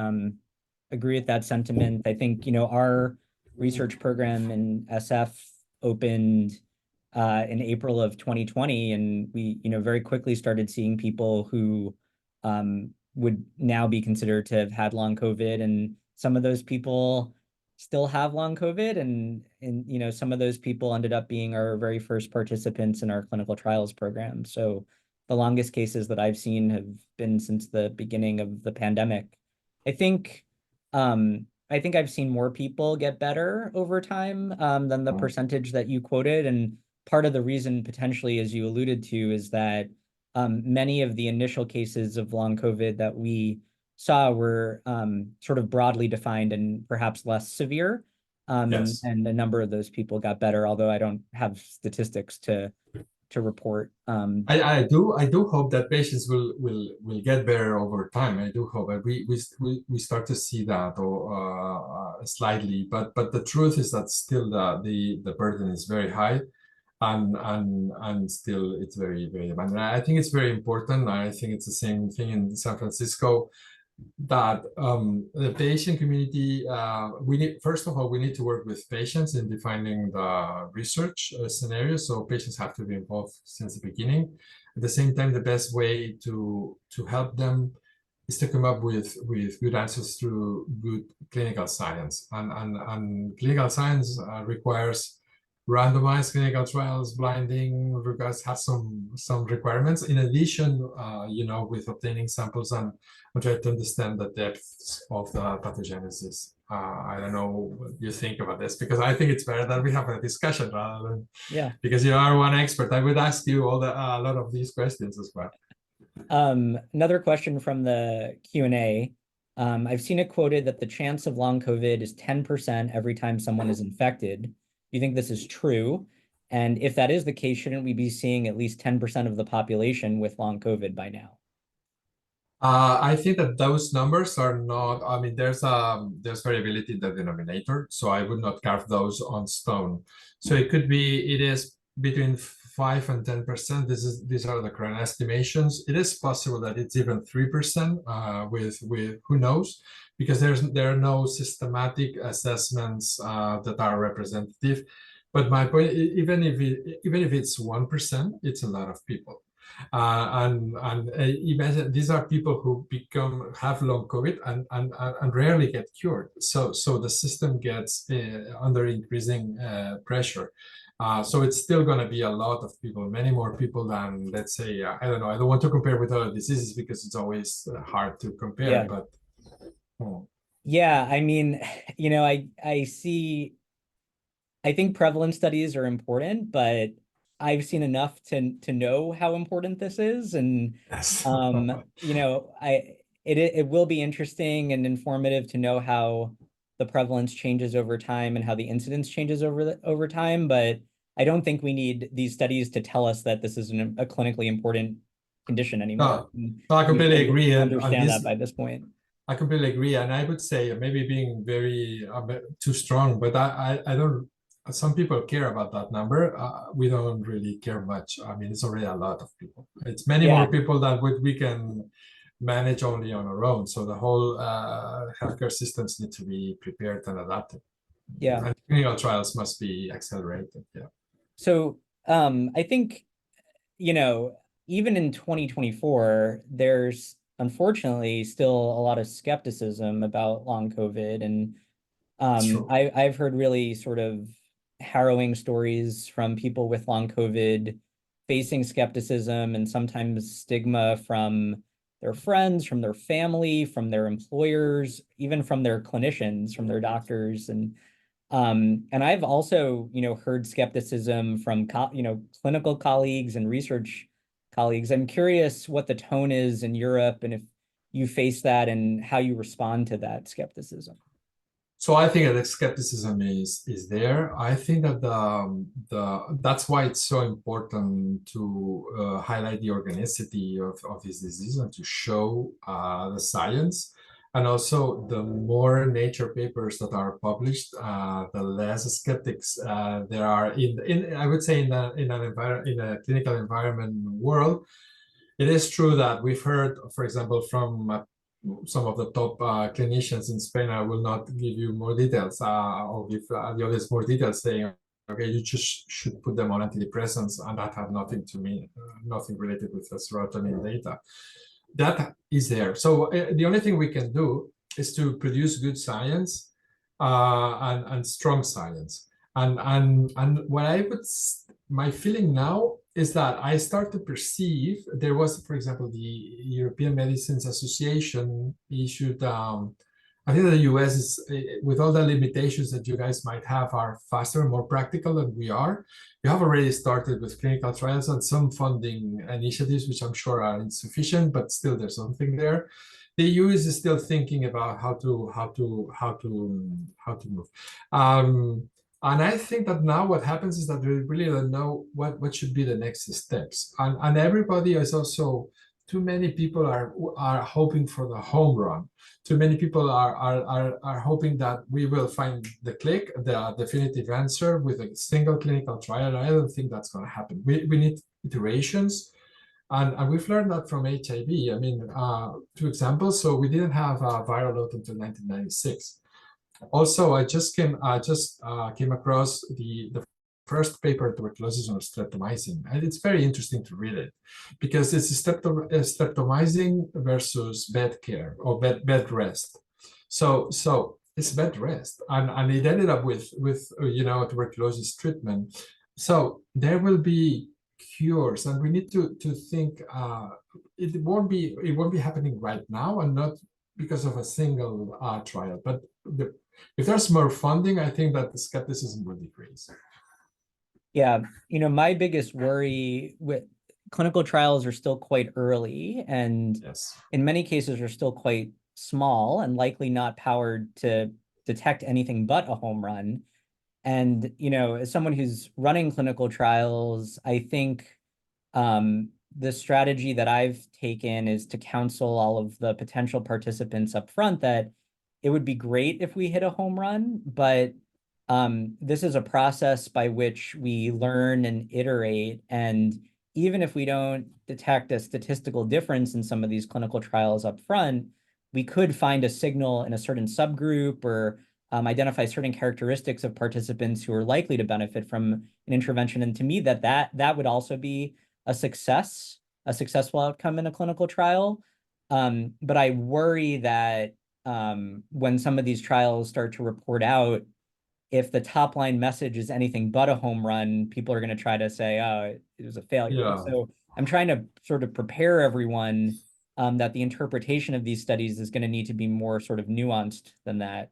agree with that sentiment. I think our research program in SF opened in April of 2020, and we very quickly started seeing people who would now be considered to have had long COVID, and some of those people still have long COVID, and some of those people ended up being our very first participants in our clinical trials program. So the longest cases that I've seen have been since the beginning of the pandemic. I think I think I've seen more people get better over time than the percentage that you quoted. And part of the reason potentially, as you alluded to, is that many of the initial cases of long COVID that we saw were sort of broadly defined and perhaps less severe. Yes. And a number of those people got better, although I don't have statistics to report. I do hope that patients will get better over time. I do hope that we start to see that or slightly, but the truth is that still the burden is very high, and still it's very demanding. I think it's very important. I think it's the same thing in San Francisco, that the patient community, we need, first of all, we need to work with patients in defining the research scenario. So patients have to be involved since the beginning. At the same time, the best way to help them is to come up with good answers through good clinical science. And clinical science requires randomized clinical trials, blinding, regards has some requirements. In addition, with obtaining samples and try to understand the depths of the pathogenesis. I don't know what you think about this, because I think it's better that we have a discussion rather than, because you are one expert. I would ask you a lot of these questions as well. Another question from the Q&A. I've seen it quoted that the chance of long COVID is 10% every time someone is infected. Do you think this is true? And if that is the case, shouldn't we be seeing at least 10% of the population with long COVID by now? I think that those numbers are not, I mean, there's variability in the denominator, so I would not carve those on stone. So it is between 5 and 10%. These are the current estimations. It is possible that it's even 3%, with who knows, because there are no systematic assessments that are representative. But my point, even if it's 1%, it's a lot of people. Imagine these are people who have long COVID and rarely get cured. So the system gets under increasing pressure. So it's still going to be a lot of people, many more people than, let's say, I don't know. I don't want to compare with other diseases because it's always hard to compare. But yeah, I mean, I think prevalence studies are important, but I've seen enough to know how important this is, and yes. It will be interesting and informative to know how the prevalence changes over time and how the incidence changes over time. But I don't think we need these studies to tell us that this is a clinically important condition anymore. No, I completely agree. Understand that by this point. I completely agree, and I would say maybe being very too strong, but I don't. Some people care about that number. We don't really care much. I mean, it's already a lot of people. It's many more people than we can manage only on our own. So the whole healthcare systems need to be prepared and adapted. Yeah. And clinical trials must be accelerated. Yeah. So I think, even in 2024, there's unfortunately still a lot of skepticism about long COVID. And I've heard really sort of harrowing stories from people with long COVID facing skepticism and sometimes stigma from their friends, from their family, from their employers, even from their clinicians, from their doctors. And I've also, heard skepticism from, clinical colleagues and research colleagues. I'm curious what the tone is in Europe and if you face that and how you respond to that skepticism. So I think that the skepticism is there. I think that that's why it's so important to highlight the organicity of this disease and to show the science. And also, the more nature papers that are published, the less skeptics there are in I would say in a clinical environment world. It is true that we've heard, for example, from some of the top clinicians in Spain. I will not give you more details. I'll give the others more details, saying, okay, you just should put them on antidepressants, and that had nothing related with the serotonin data. That is there. So the only thing we can do is to produce good science and strong science. And what my feeling now is that I start to perceive, there was, for example, the European Medicines Association issued a I think the US is, with all the limitations that you guys might have, are faster and more practical than we are. You have already started with clinical trials and some funding initiatives, which I'm sure are insufficient, but still there's something there. The EU is still thinking about how to move. And I think that now what happens is that we really don't know what should be the next steps. And everybody is also, too many people are hoping for the home run. Too many people are hoping that we will find the definitive answer with a single clinical trial. I don't think that's going to happen. We need iterations. And we've learned that from HIV. I mean, two examples. So we didn't have a viral load until 1996. Also, I just came across the first paper, tuberculosis on streptomycin, and it's very interesting to read it because it's streptomycin versus bed care or bed rest. So it's bed rest, and it ended up with tuberculosis treatment. So there will be cures, and we need to think it won't be happening right now, and not because of a single trial, but if there's more funding, I think that the skepticism will decrease. Yeah, my biggest worry with clinical trials are still quite early, and yes, in many cases are still quite small and likely not powered to detect anything but a home run. And, as someone who's running clinical trials, I think the strategy that I've taken is to counsel all of the potential participants up front that it would be great if we hit a home run, but this is a process by which we learn and iterate. And even if we don't detect a statistical difference in some of these clinical trials up front, we could find a signal in a certain subgroup or identify certain characteristics of participants who are likely to benefit from an intervention. And to me, that would also be a successful outcome in a clinical trial. But I worry that when some of these trials start to report out, if the top line message is anything but a home run, people are going to try to say, oh, it was a failure. Yeah. So I'm trying to sort of prepare everyone that the interpretation of these studies is going to need to be more sort of nuanced than that.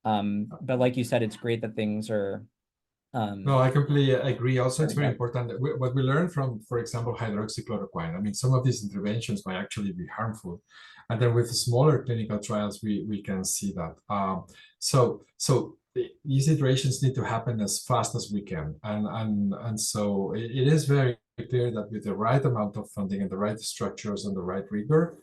But like you said, it's great that things are. No, I completely agree. Also, it's very Up. important that what we learn from, for example, hydroxychloroquine. I mean, some of these interventions might actually be harmful, and then with smaller clinical trials, we can see that. So these iterations need to happen as fast as we can, and so it is very clear that with the right amount of funding and the right structures and the right rigor,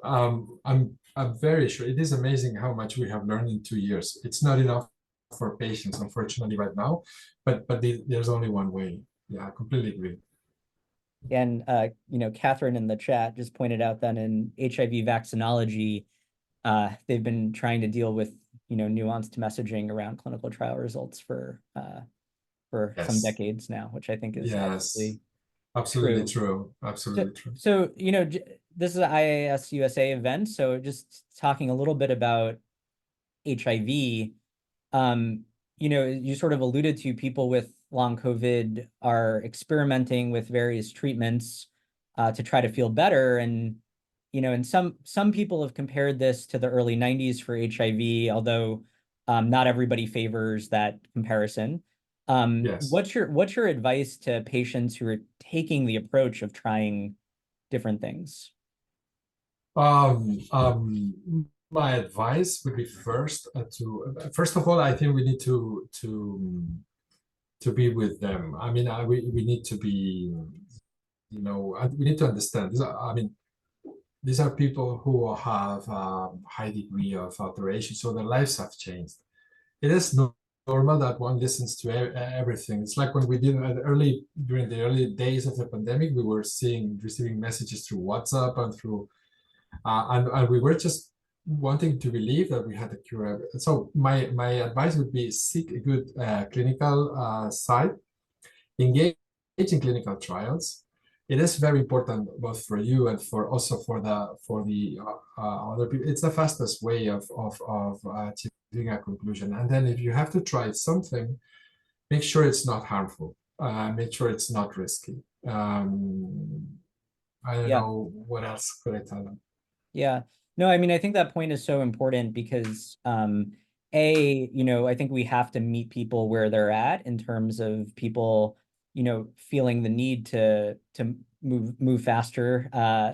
I'm very sure it is amazing how much we have learned in 2 years. It's not enough for patients, unfortunately, right now, but there's only one way. Yeah, I completely agree. And Catherine in the chat just pointed out that in HIV vaccinology, they've been trying to deal with nuanced messaging around clinical trial results for Yes. some decades now, which I think is absolutely true. Absolutely true. So this is an IAS-USA event, so just talking a little bit about HIV. You sort of alluded to people with long COVID are experimenting with various treatments to try to feel better. And, and some people have compared this to the early 90s for HIV, although not everybody favors that comparison. Yes. What's your advice to patients who are taking the approach of trying different things? My advice would be first of all, I think we need to be with them. I mean, we need to be, we need to understand. These are people who have a high degree of alteration, so their lives have changed. It is normal that one listens to everything. It's like when we did during the early days of the pandemic, we were receiving messages through WhatsApp and through, and we were just wanting to believe that we had a cure. So my advice would be seek a good clinical site, engage in clinical trials. It is very important both for you and for the other people. It's the fastest way of achieving a conclusion. And then if you have to try something, make sure it's not harmful. Make sure it's not risky. I don't know what else could I tell them. Yeah. No, I mean, I think that point is so important because I think we have to meet people where they're at in terms of people, feeling the need to move faster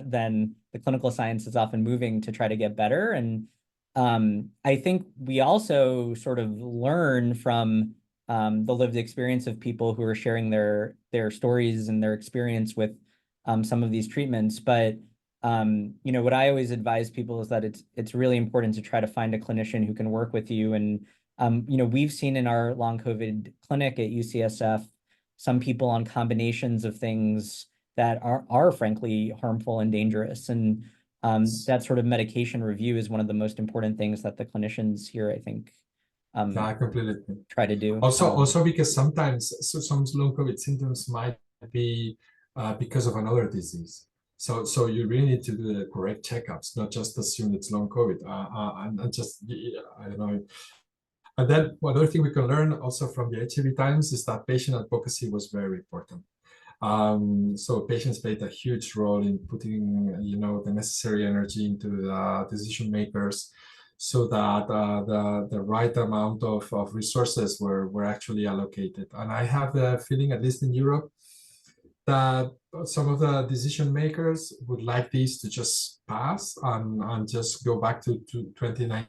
than the clinical science is often moving to try to get better. And I think we also sort of learn from the lived experience of people who are sharing their stories and their experience with some of these treatments. But what I always advise people is that it's really important to try to find a clinician who can work with you. And we've seen in our long COVID clinic at UCSF some people on combinations of things that are frankly harmful and dangerous. And that sort of medication review is one of the most important things that the clinicians here, I think, Yeah, I completely agree. try to do. Also because sometimes some long COVID symptoms might be because of another disease. So you really need to do the correct checkups, not just assume it's long COVID. And just, I don't know. And then one other thing we can learn also from the HIV times is that patient advocacy was very important. So patients played a huge role in putting, the necessary energy into the decision makers, so that the right amount of resources were actually allocated. And I have the feeling, at least in Europe, that some of the decision makers would like these to just pass and just go back to 2019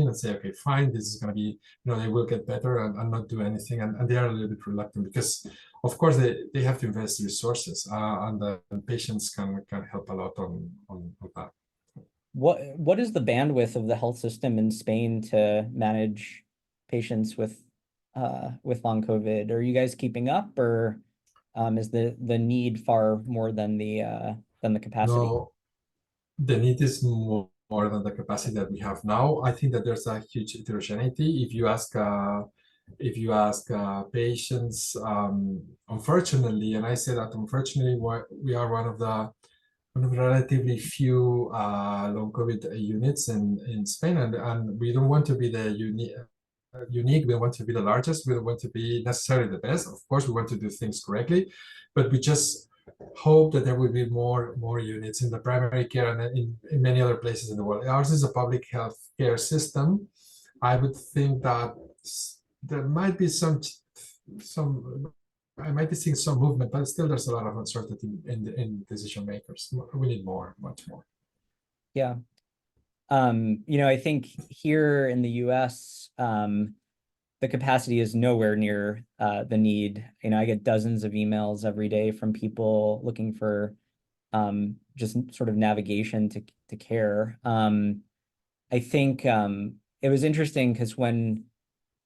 and say, okay, fine, this is going to be, they will get better and not do anything. And they are a little bit reluctant because, of course, they have to invest resources and the patients can help a lot on that. What is the bandwidth of the health system in Spain to manage patients with long COVID? Are you guys keeping up, or is the need far more than the capacity? No, the need is more than the capacity that we have now. I think that there's a huge heterogeneity. If you ask patients, unfortunately, and I say that unfortunately, we are one of the relatively few long COVID units in Spain, and we don't want to be the unique. We want to be the largest. We don't want to be necessarily the best. Of course, we want to do things correctly, but we just hope that there will be more units in the primary care and in many other places in the world. Ours is a public health care system. I would think that there might be some I might be seeing some movement, but still there's a lot of uncertainty in decision makers. We need more, much more. Yeah. I think here in the US, the capacity is nowhere near the need. I get dozens of emails every day from people looking for just sort of navigation to care. I think it was interesting because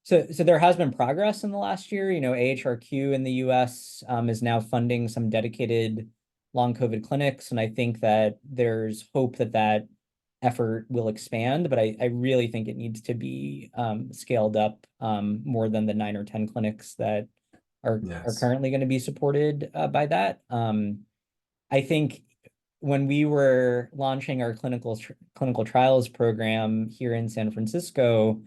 so there has been progress in the last year. AHRQ in the US is now funding some dedicated long COVID clinics, and I think that there's hope that effort will expand, but I really think it needs to be scaled up more than the 9 or 10 clinics that are currently going to be supported by that. I think when we were launching our clinical trials program here in San Francisco,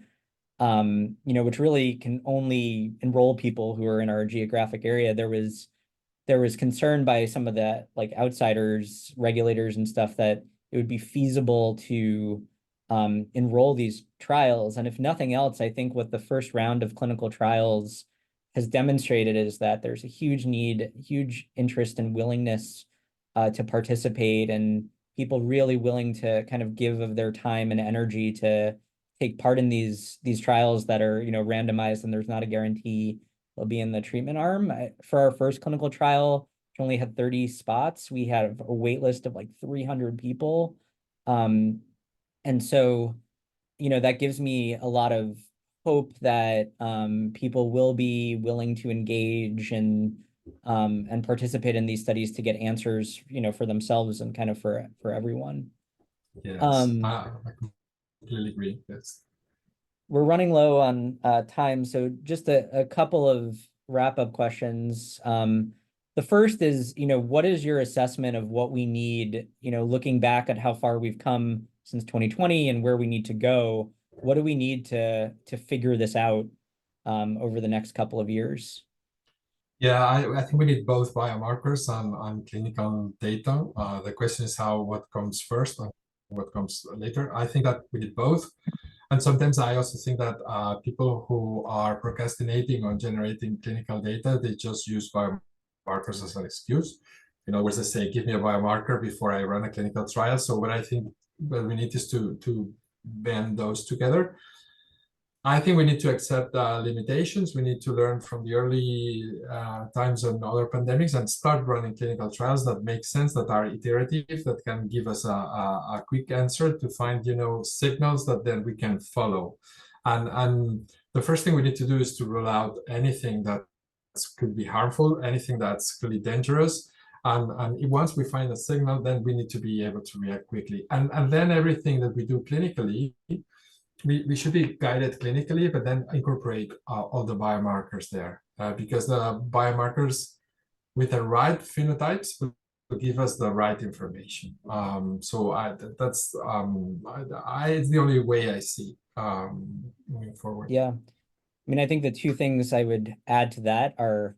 which really can only enroll people who are in our geographic area, there was concern by some of the outsiders, regulators and stuff, that it would be feasible to enroll these trials. And if nothing else, I think what the first round of clinical trials has demonstrated is that there's a huge need, huge interest and willingness to participate, and people really willing to kind of give of their time and energy to take part in these trials that are randomized, and there's not a guarantee they'll be in the treatment arm. For our first clinical trial, which only had 30 spots, we had a wait list of 300 people. And so, that gives me a lot of hope that people will be willing to engage and participate in these studies to get answers, for themselves and kind of for everyone. Yes, I completely agree. Yes. We're running low on time, so just a couple of wrap-up questions. The first is, what is your assessment of what we need, looking back at how far we've come since 2020 and where we need to go? What do we need to figure this out over the next couple of years? Yeah, I think we need both biomarkers and clinical data. The question is what comes first. what comes later. I think that we need both. And sometimes I also think that people who are procrastinating on generating clinical data, they just use biomarkers as an excuse. In other words, they say, give me a biomarker before I run a clinical trial. So what I think what we need is to bend those together. I think we need to accept limitations. We need to learn from the early times on other pandemics and start running clinical trials that make sense, that are iterative, that can give us a quick answer to find, signals that then we can follow. And the first thing we need to do is to rule out anything that could be harmful, anything that's really dangerous. And once we find a signal, then we need to be able to react quickly. And then everything that we do clinically, we should be guided clinically, but then incorporate all the biomarkers there, because the biomarkers with the right phenotypes will give us the right information. So that's it's the only way I see moving forward. Yeah. I mean, I think the two things I would add to that are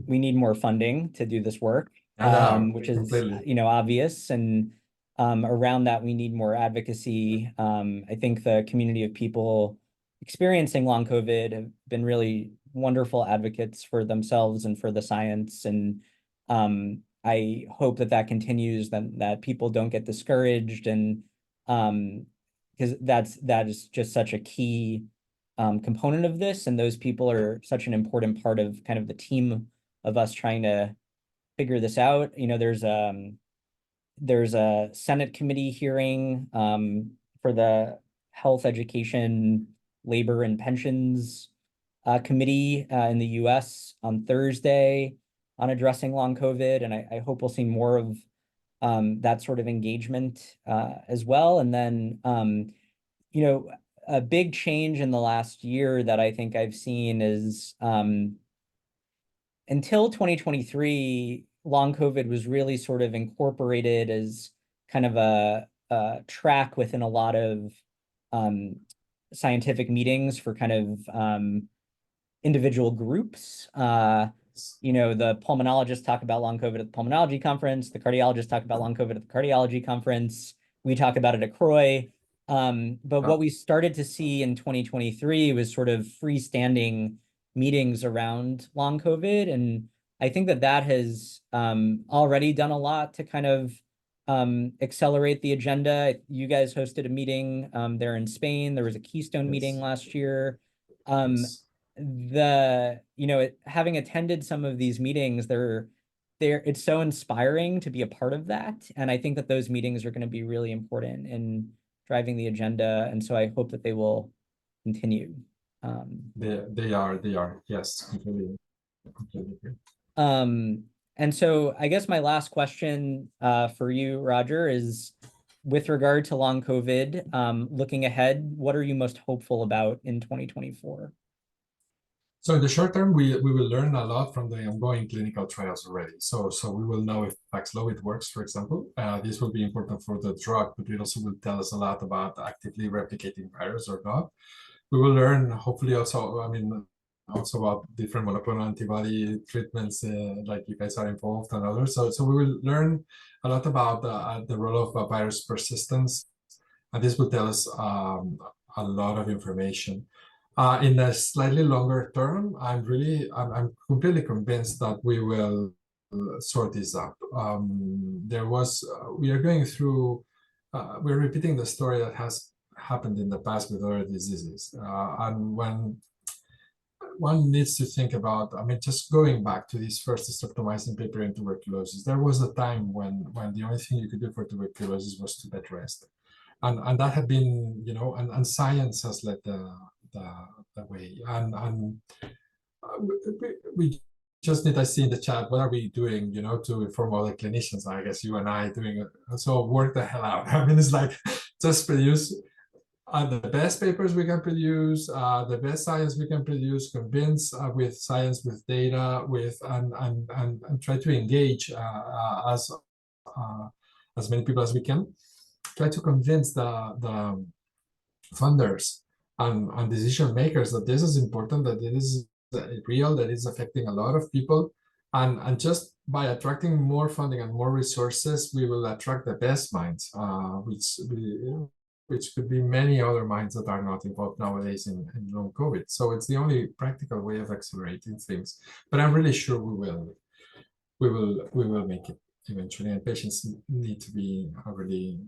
we need more funding to do this work, which is, completely. obvious. And around that, we need more advocacy. I think the community of people experiencing long COVID have been really wonderful advocates for themselves and for the science. And I hope that continues, that people don't get discouraged, and because that is just such a key component of this, and those people are such an important part of kind of the team of us trying to figure this out. There's a Senate committee hearing for the Health, Education, Labor, and Pensions committee in the US on Thursday on addressing long COVID, and I hope we'll see more of that sort of engagement as well. And then, a big change in the last year that I think I've seen is until 2023, long COVID was really sort of incorporated as kind of a track within a lot of scientific meetings for kind of individual groups. The pulmonologists talk about long COVID at the pulmonology conference. The cardiologists talk about long COVID at the cardiology conference. We talk about it at CROI. But what we started to see in 2023 was sort of freestanding meetings around long COVID. And I think that has already done a lot to kind of accelerate the agenda. You guys hosted a meeting there in Spain. There was a Keystone meeting last year. Having attended some of these meetings, it's so inspiring to be a part of that. And I think that those meetings are going to be really important in driving the agenda. And so I hope that they will continue. They are, yes, completely agree. And so I guess my last question for you, Roger, is with regard to long COVID, looking ahead, what are you most hopeful about in 2024? So in the short term, we will learn a lot from the ongoing clinical trials already. So we will know if Paxlovid works, for example. This will be important for the drug, but it also will tell us a lot about actively replicating virus or not. We will learn, hopefully, also about different monoclonal antibody treatments, like you guys are involved and others. So we will learn a lot about the role of virus persistence, and this will tell us a lot of information. In a slightly longer term, I'm completely convinced that we will sort this out. We are going through, we're repeating the story that has happened in the past with other diseases. And when one needs to think about, just going back to this first streptomycin paper in tuberculosis, there was a time when the only thing you could do for tuberculosis was to bed rest. And that had been, and science has led the way. And we just need to see in the chat, what are we doing, to inform other clinicians? I guess you and I doing it. So work the hell out. It's like, just produce the best papers we can produce, the best science we can produce, convince with science, with data, and try to engage as many people as we can. Try to convince the funders and decision makers that this is important, that it is real, that it's affecting a lot of people, And just by attracting more funding and more resources, we will attract the best minds, which could be many other minds that are not involved nowadays in long COVID. So it's the only practical way of accelerating things. But I'm really sure we will make it eventually. And patients need to be really.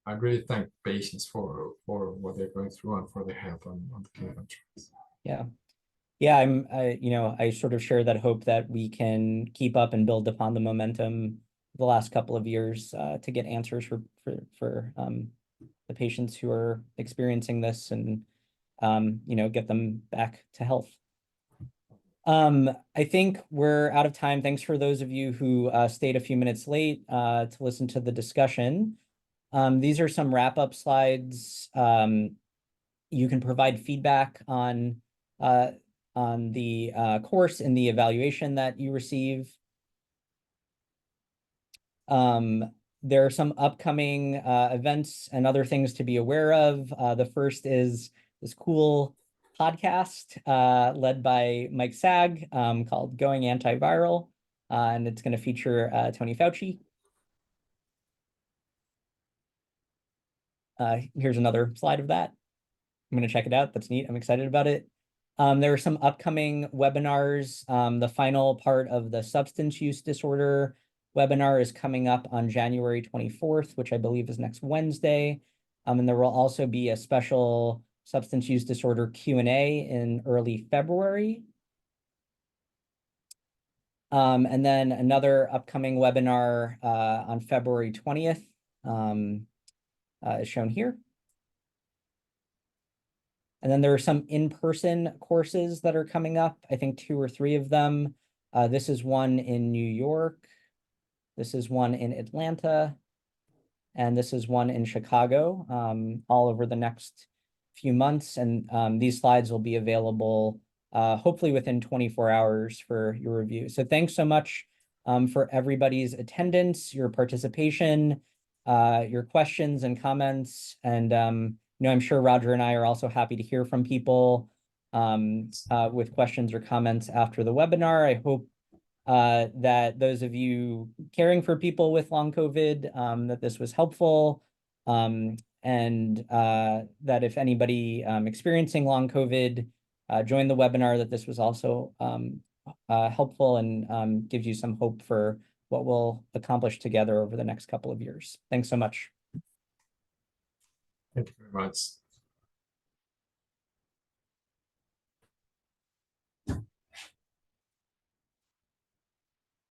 I really thank patients for what they're going through and for their help on the clinical trials. Yeah. Yeah, I sort of share that hope that we can keep up and build upon the momentum the last couple of years to get answers for the patients who are experiencing this and get them back to health. I think we're out of time. Thanks for those of you who stayed a few minutes late to listen to the discussion. These are some wrap-up slides. You can provide feedback on the course and the evaluation that you receive. There are some upcoming events and other things to be aware of. The first is this cool podcast led by Mike Sag called Going Antiviral, and it's going to feature Tony Fauci. Here's another slide of that. I'm going to check it out. That's neat. I'm excited about it. There are some upcoming webinars. The final part of the substance use disorder webinar is coming up on January 24th, which I believe is next Wednesday. And there will also be a special substance use disorder Q&A in early February. And then another upcoming webinar on February 20th is shown here. And then there are some in-person courses that are coming up, I think 2 or 3 of them. This is one in New York. This is one in Atlanta. And this is one in Chicago, all over the next few months. And these slides will be available hopefully within 24 hours for your review. So thanks so much for everybody's attendance, your participation, your questions and comments. And I'm sure Roger and I are also happy to hear from people with questions or comments after the webinar. I hope that those of you caring for people with long COVID, that this was helpful, and that if anybody experiencing long COVID joined the webinar, that this was also helpful and gives you some hope for what we'll accomplish together over the next couple of years. Thanks so much. Thank you very much.